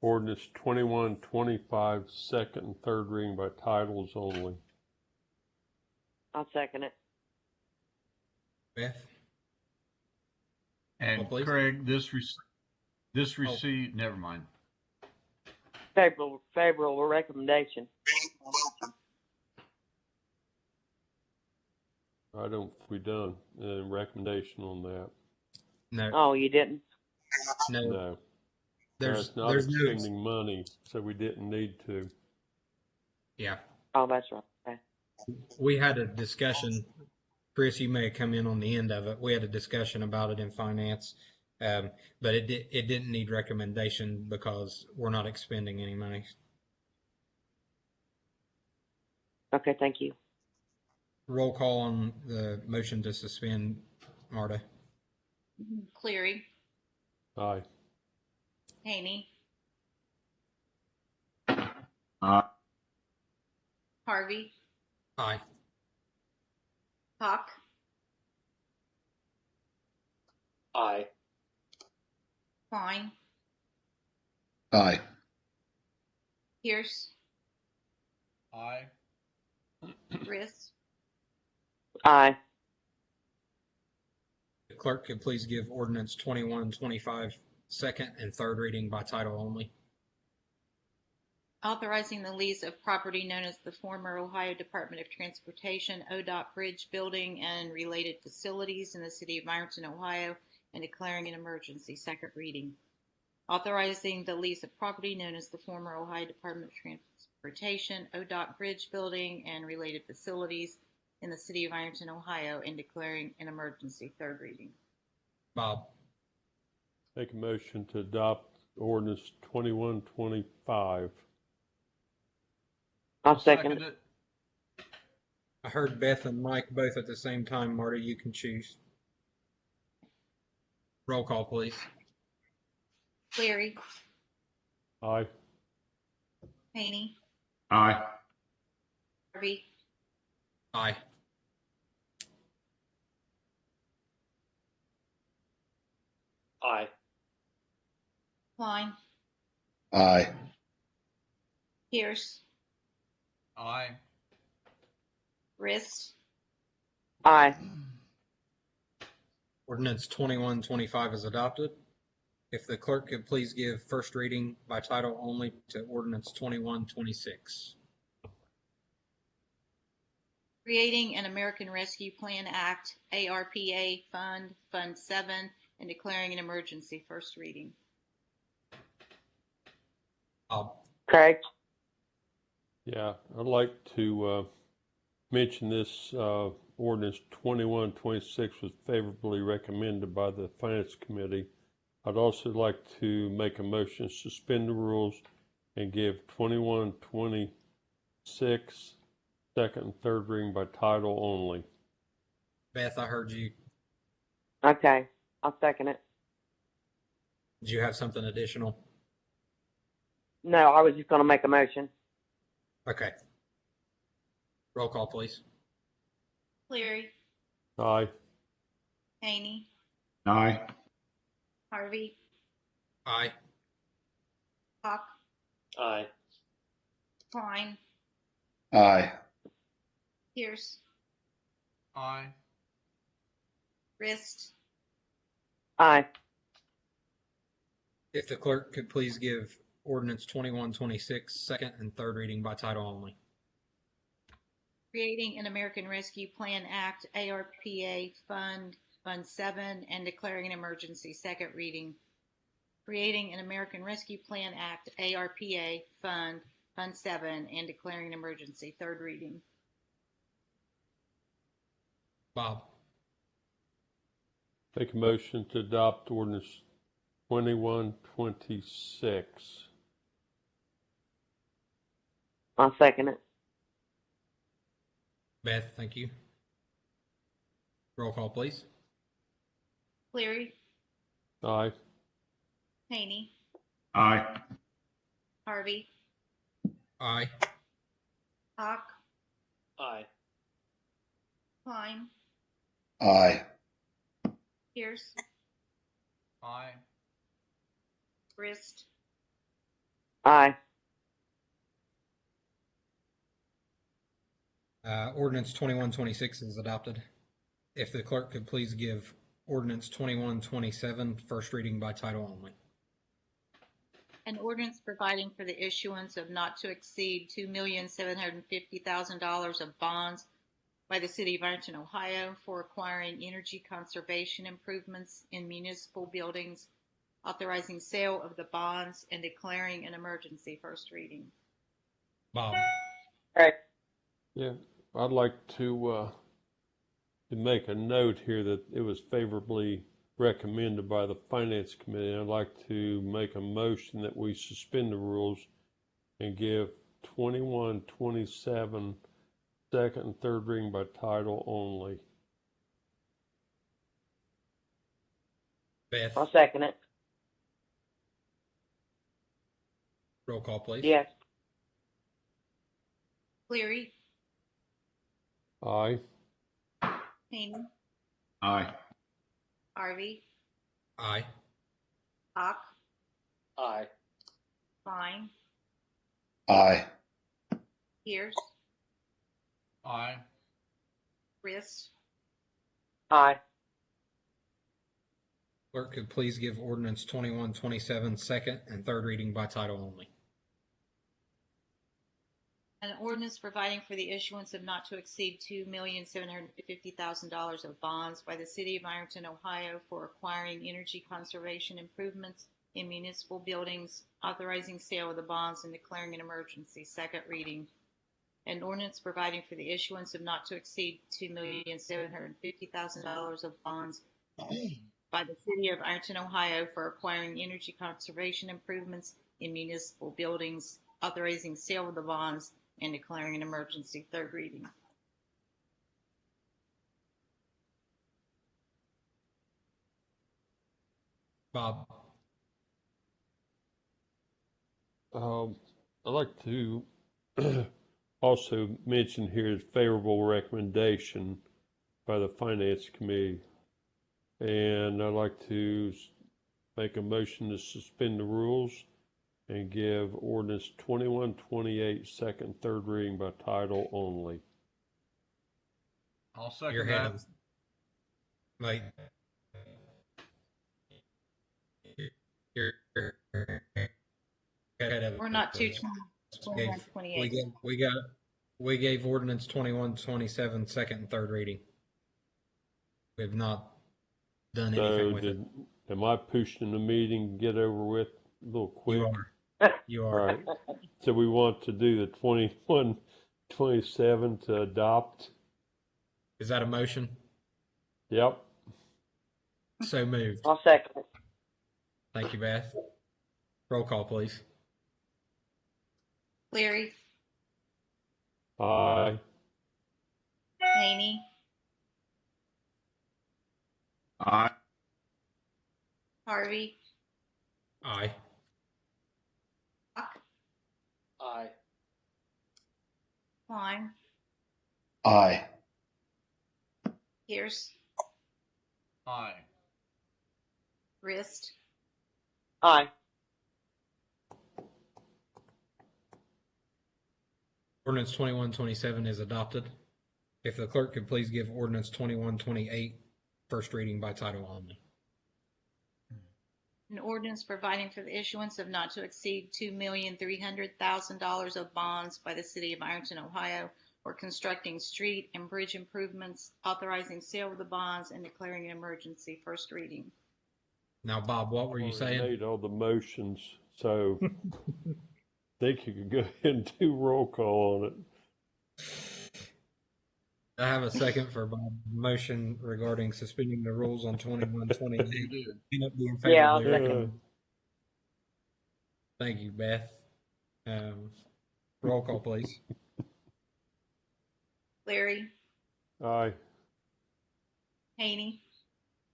ordinance 2125 second and third reading by titles only. I'll second it. Beth. And please. Craig, this receipt, never mind. Favorable recommendation. I don't think we done a recommendation on that. No. Oh, you didn't? No. There's not no spending money, so we didn't need to. Yeah. Oh, that's right. Okay. We had a discussion. Chris, you may have come in on the end of it. We had a discussion about it in finance, but it didn't need recommendation because we're not expending any money. Okay, thank you. Roll call on the motion to suspend, Marta. Cleary, Aye. Haney, Aye. Harvey, Aye. Hawk, Aye. Klein, Aye. Pierce, Aye. Riss, Aye. The clerk could please give ordinance 2125 second and third reading by title only. authorizing the lease of property known as the former Ohio Department of Transportation ODOT Bridge Building and related facilities in the city of Ironton, Ohio, and declaring an emergency. Second reading. Authorizing the lease of property known as the former Ohio Department of Transportation ODOT Bridge Building and related facilities in the city of Ironton, Ohio, and declaring an emergency. Third reading. Bob. Make a motion to adopt ordinance 2125. I'll second it. I heard Beth and Mike both at the same time. Marty, you can choose. Roll call, please. Cleary, Aye. Haney, Aye. Harvey, Aye. Aye. Klein, Aye. Pierce, Aye. Riss, Aye. Ordinance 2125 is adopted. If the clerk could please give first reading by title only to ordinance 2126. creating an American Rescue Plan Act, ARPA Fund, Fund 7, and declaring an emergency. First reading. Bob. Craig. Yeah, I'd like to mention this ordinance 2126 was favorably recommended by the Finance Committee. I'd also like to make a motion to suspend the rules and give 2126 second and third reading by title only. Beth, I heard you. Okay. I'll second it. Did you have something additional? No, I was just going to make a motion. Okay. Roll call, please. Cleary, Aye. Haney, Aye. Harvey, Aye. Hawk, Aye. Klein, Aye. Pierce, Aye. Rist, Aye. If the clerk could please give ordinance 2126 second and third reading by title only. creating an American Rescue Plan Act, ARPA Fund, Fund 7, and declaring an emergency. Second reading. Creating an American Rescue Plan Act, ARPA Fund, Fund 7, and declaring an emergency. Third reading. Bob. Make a motion to adopt ordinance 2126. I'll second it. Beth, thank you. Roll call, please. Cleary, Aye. Haney, Aye. Harvey, Aye. Hawk, Aye. Klein, Aye. Pierce, Aye. Rist, Aye. Ordinance 2126 is adopted. If the clerk could please give ordinance 2127 first reading by title only. an ordinance providing for the issuance of not to exceed $2,750,000 of bonds by the city of Ironton, Ohio for acquiring energy conservation improvements in municipal buildings, authorizing sale of the bonds and declaring an emergency. First reading. Bob. Craig. Yeah, I'd like to make a note here that it was favorably recommended by the Finance Committee. I'd like to make a motion that we suspend the rules and give 2127 second and third reading by title only. Beth. I'll second it. Roll call, please. Yes. Cleary, Aye. Haney, Aye. Harvey, Aye. Hawk, Aye. Klein, Aye. Pierce, Aye. Rist, Aye. Clerk could please give ordinance 2127 second and third reading by title only. an ordinance providing for the issuance of not to exceed $2,750,000 of bonds by the city of Ironton, Ohio for acquiring energy conservation improvements in municipal buildings, authorizing sale of the bonds and declaring an emergency. Second reading. An ordinance providing for the issuance of not to exceed $2,750,000 of bonds by the city of Ironton, Ohio for acquiring energy conservation improvements in municipal buildings, authorizing sale of the bonds and declaring an emergency. Third reading. Bob. I'd like to also mention here is favorable recommendation by the Finance Committee. And I'd like to make a motion to suspend the rules and give ordinance 2128 second, third reading by title only. I'll second Your that. hand. Like, We're not to 2128. We gave ordinance 2127 second and third reading. We have not done anything with it. Am I pushing the meeting to get over with a little quick? You All are. right. So we want to do the 2127 to adopt. Is that a motion? Yep. So moved. I'll second it. Thank you, Beth. Roll call, please. Cleary, Aye. Haney, Aye. Harvey, Aye. Hawk, Aye. Klein, Aye. Pierce, Aye. Rist, Aye. Ordinance 2127 is adopted. If the clerk could please give ordinance 2128 first reading by title only. an ordinance providing for the issuance of not to exceed $2,300,000 of bonds by the city of Ironton, Ohio, or constructing street and bridge improvements, authorizing sale of the bonds and declaring an emergency. First reading. Now, Bob, what were you saying? Made all the motions, so I think you could go ahead and do roll call on it. I have a second for Bob's motion regarding suspending the rules on 2128. Yeah, I'll second. Thank you, Beth. Roll call, please. Larry, Aye. Haney,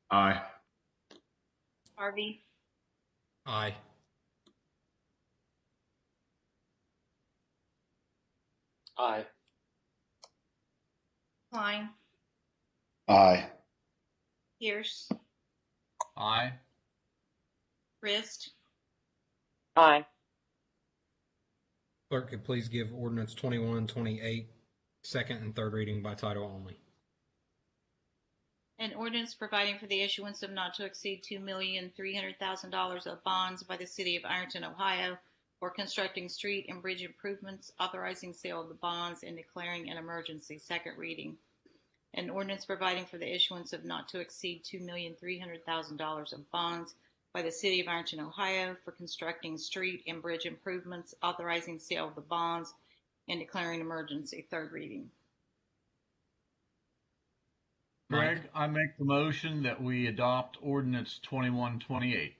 Aye. Harvey, Aye. Aye. Klein, Aye. Pierce, Aye. Rist, Aye. Clerk could please give ordinance 2128 second and third reading by title only. an ordinance providing for the issuance of not to exceed $2,300,000 of bonds by the city of Ironton, Ohio, for constructing street and bridge improvements, authorizing sale of the bonds and declaring an emergency. Second reading. An ordinance providing for the issuance of not to exceed $2,300,000 of bonds by the city of Ironton, Ohio, for constructing street and bridge improvements, authorizing sale of the bonds and declaring an emergency. Third reading. Greg, I make the motion that we adopt ordinance 2128.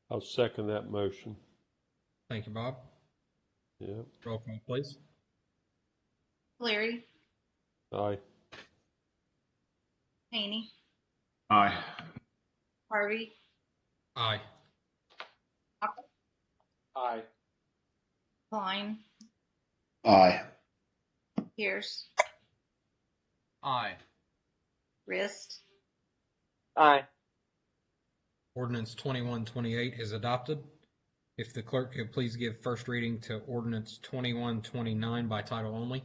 I'll second that motion. Thank you, Bob. Yeah. Roll call, please. Larry, Aye. Haney, Aye. Harvey, Aye. Hawk, Aye. Klein, Aye. Pierce, Aye. Rist, Aye. Ordinance 2128 is adopted. If the clerk could please give first reading to ordinance 2129 by title only.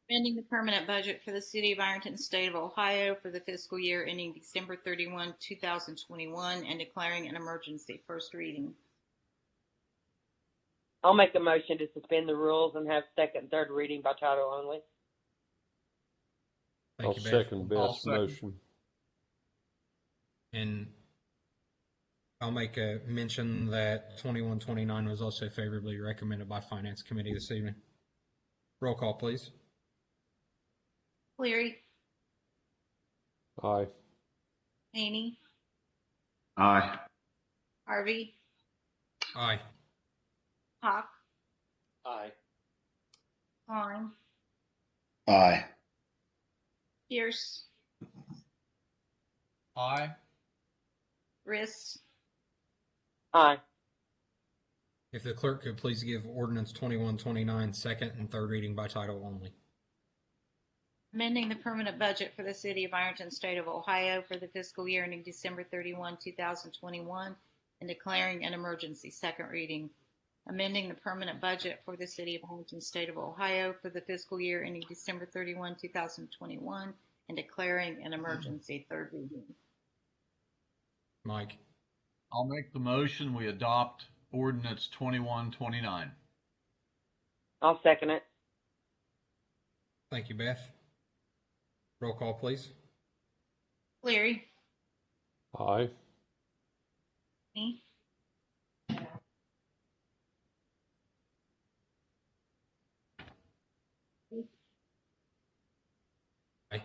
amending the permanent budget for the city of Ironton, state of Ohio for the fiscal year ending December 31, 2021, and declaring an emergency. First reading. I'll make a motion to suspend the rules and have second and third reading by title only. Thank I'll you, Beth. second I'll Beth's second. motion. And I'll make a mention that 2129 was also favorably recommended by Finance Committee this evening. Roll call, please. Cleary, Aye. Haney, Aye. Harvey, Aye. Hawk, Aye. Klein, Aye. Pierce, Aye. Rist, Aye. If the clerk could please give ordinance 2129 second and third reading by title only. amending the permanent budget for the city of Ironton, state of Ohio for the fiscal year ending December 31, 2021, and declaring an emergency. Second reading. Amending the permanent budget for the city of Ironton, state of Ohio for the fiscal year ending December 31, 2021, and declaring an emergency. Third reading. Mike. I'll make the motion. We adopt ordinance 2129. I'll second it. Thank you, Beth. Roll call, please. Cleary, Aye. me, Aye.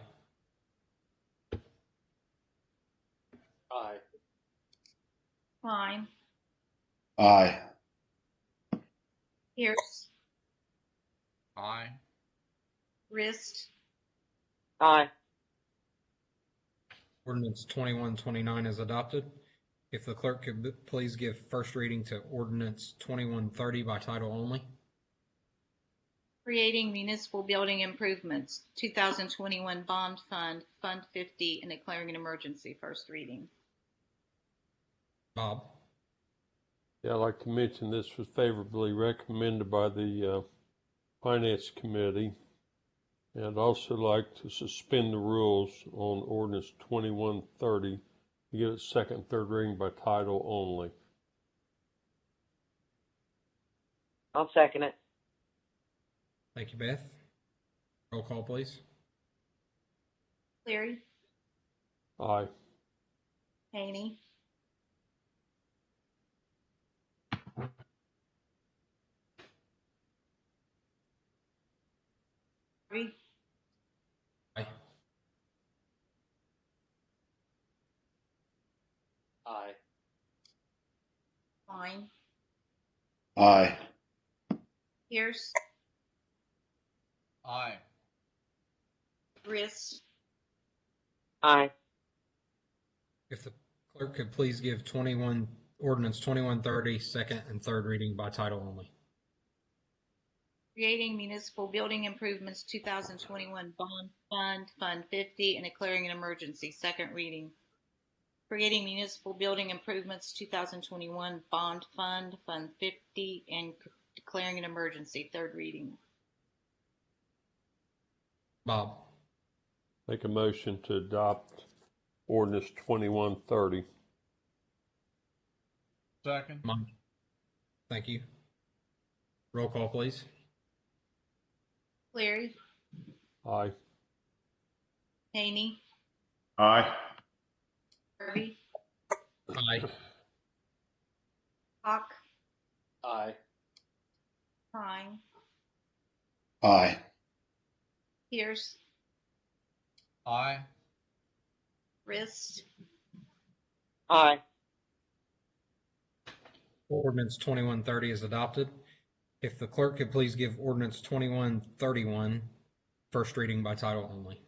Aye. Klein, Aye. Pierce, Aye. Rist, Aye. Ordinance 2129 is adopted. If the clerk could please give first reading to ordinance 2130 by title only. creating municipal building improvements, 2021 bond fund, Fund 50, and declaring an emergency. First reading. Bob. Yeah, I'd like to mention this was favorably recommended by the Finance Committee. And I'd also like to suspend the rules on ordinance 2130 to get its second and third reading by title only. I'll second it. Thank you, Beth. Roll call, please. Cleary, Aye. Haney, Harvey, Aye. Aye. Klein, Aye. Pierce, Aye. Rist, Aye. If the clerk could please give ordinance 2130 second and third reading by title only. creating municipal building improvements, 2021 bond fund, Fund 50, and declaring an emergency. Second reading. Creating municipal building improvements, 2021 bond fund, Fund 50, and declaring an emergency. Third reading. Bob. Make a motion to adopt ordinance 2130. Second. Mike. Thank you. Roll call, please. Cleary, Aye. Haney, Aye. Harvey, Aye. Hawk, Aye. Klein, Aye. Pierce, Aye. Rist, Aye. Ordinance 2130 is adopted. If the clerk could please give ordinance 2131 first reading by title only.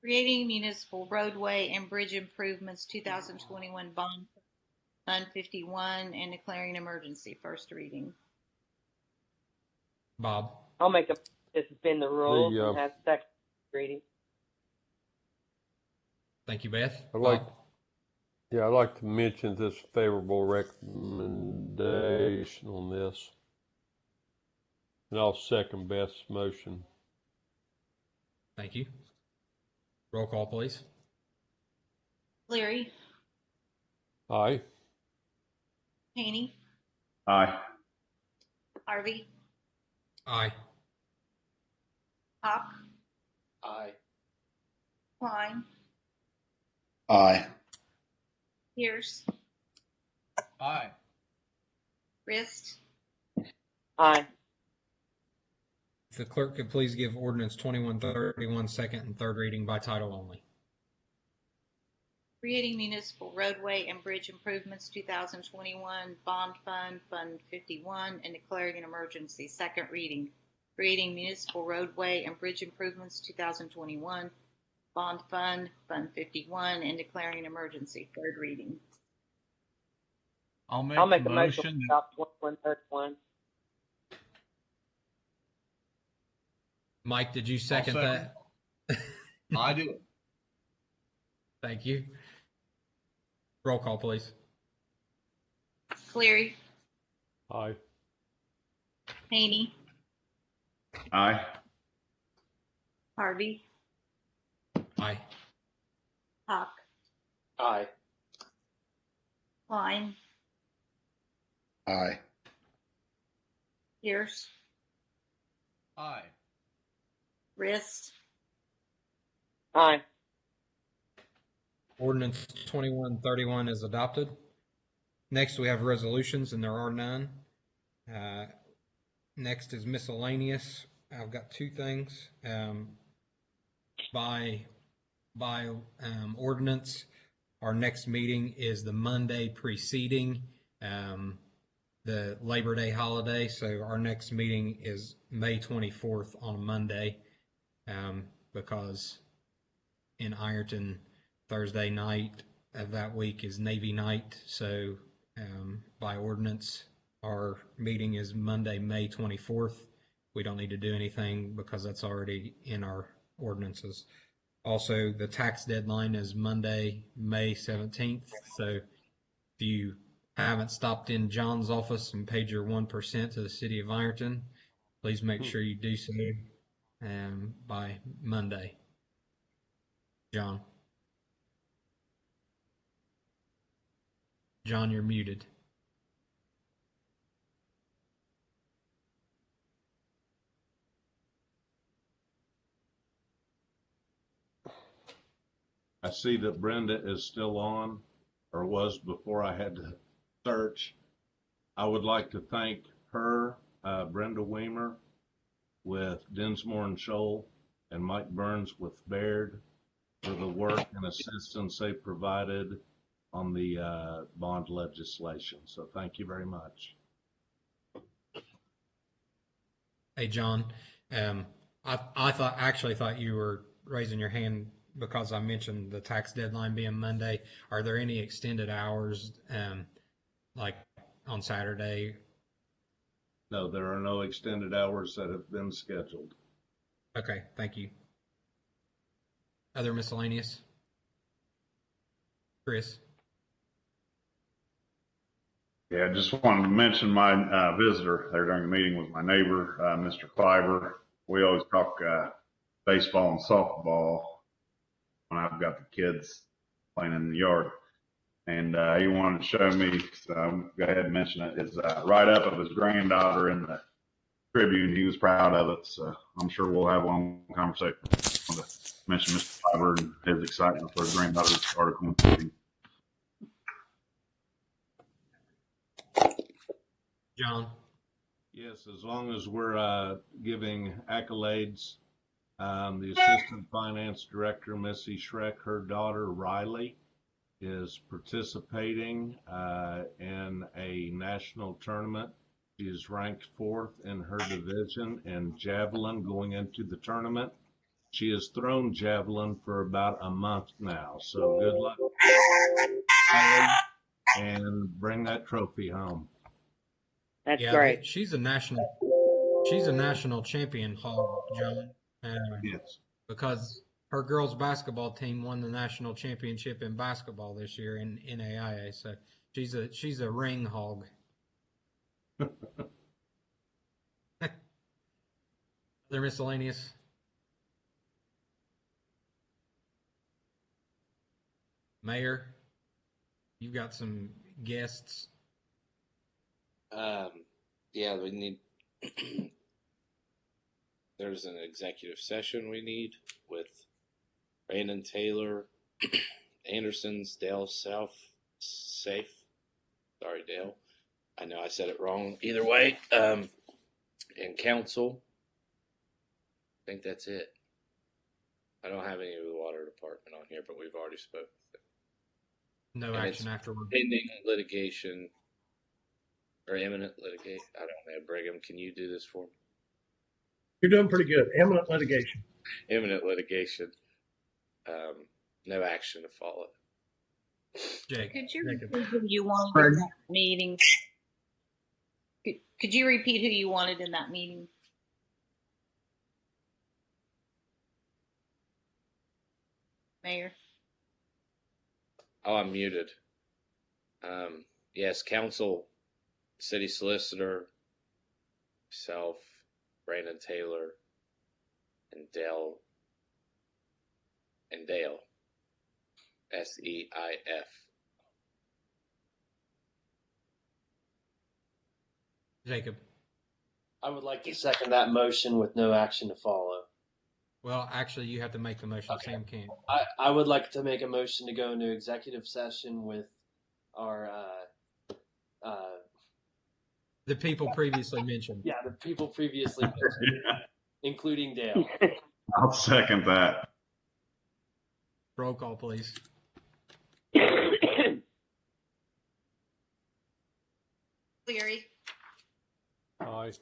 creating municipal roadway and bridge improvements, 2021 bond Fund 51, and declaring an emergency. First reading. Bob. I'll make a to suspend the rules The, and have second reading. Thank you, Beth. I'd like, Bob? I'd like to mention this favorable recommendation on this. And I'll second Beth's motion. Thank you. Roll call, please. Cleary, Aye. Haney, Aye. Harvey, Aye. Hawk, Aye. Klein, Aye. Pierce, Aye. Rist, Aye. If the clerk could please give ordinance 2131 second and third reading by title only. creating municipal roadway and bridge improvements 2021 bond fund, Fund 51, and declaring an emergency. Second reading. Creating municipal roadway and bridge improvements 2021 bond fund, Fund 51, and declaring an emergency. Third reading. I'll make I'll make the a motion motion to that, adopt 2131. Mike, did you second second. that? I do. Thank you. Roll call, please. Cleary, Aye. Haney, Aye. Harvey, Aye. Hawk, Aye. Klein, Aye. Pierce, Aye. Rist, Aye. Ordinance 2131 is adopted. Next, we have resolutions, and there are none. Next is miscellaneous. I've got two things. By ordinance, our next meeting is the Monday preceding the Labor Day holiday. So our next meeting is May 24th on a Monday, because in Ironton, Thursday night of that week is Navy night. So by ordinance, our meeting is Monday, May 24th. We don't need to do anything because that's already in our ordinances. Also, the tax deadline is Monday, May 17th. So if you haven't stopped in John's office and paid your 1% to the city of Ironton, please make sure you do so by Monday. John. John, you're muted. I see that Brenda is still on, or was before I had to search. I would like to thank her, Brenda Weimer with Dinsmore and Scholl, and Mike Burns with Baird for the work and assistance they provided on the bond legislation. So thank you very much. Hey, John, I actually thought you were raising your hand because I mentioned the tax deadline being Monday. Are there any extended hours, like on Saturday? No, there are no extended hours that have been scheduled. Okay, thank you. Other miscellaneous? Chris? Yeah, I just wanted to mention my visitor there during the meeting was my neighbor, Mr. Cliver. We always talk baseball and softball when I've got the kids playing in the yard. And he wanted to show me, so I'll go ahead and mention it, his write-up of his granddaughter in the Tribune. He was proud of it, so I'm sure we'll have a long conversation. I want to mention Mr. Cliver and his excitement for his granddaughter's article in Tribune. John? Yes, as long as we're giving accolades, the Assistant Finance Director, Missy Schreck, her daughter Riley, is participating in a national tournament. She is ranked 4th in her division in javelin going into the tournament. She has thrown javelin for about a month now, so good luck, Riley. and bring that trophy home. That's Yeah, great. she's a national champion hog, John. Yes. Because her girls basketball team won the national championship in basketball this year in NAIA. So she's a ring hog. They're miscellaneous. Mayor, you've got some guests. Yeah, we need. There's an executive session we need with Brandon Taylor, Anderson's, Dale Safe. Sorry, Dale. I know I said it wrong. Either way, and council. I think that's it. I don't have any of the water department on here, but we've already spoken. No action afterward. Pending litigation or imminent litigation. I don't know. Brigham, can you do this for me? You're doing pretty good. Imminent litigation. Imminent litigation. No action to follow. Jake, could you repeat who you wanted in that meeting? Could you repeat who you wanted in that meeting? Mayor. Oh, I'm muted. Yes, council, city solicitor, myself, Brandon Taylor, and Dale. SEIF. Jacob. I would like to second that motion with no action to follow. Well, actually, you have to make the motion. Okay. Sam can't. I would like to make a motion to go into executive session with our the people previously mentioned. Yeah, the people previously mentioned, including Dale. I'll second that. Roll call, please. Cleary. Aye.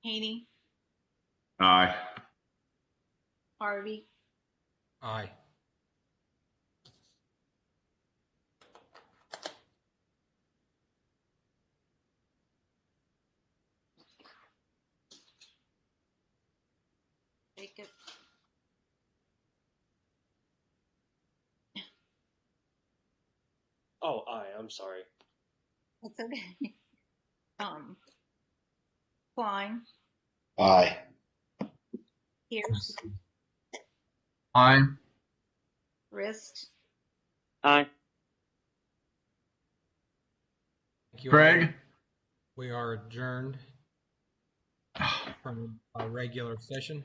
Haney. Aye. Harvey. Aye. Jacob. Oh, aye. I'm sorry. That's okay. Klein. Aye. Pierce. Aye. Rist. Aye. Thank you Craig? all. We are adjourned from our regular session.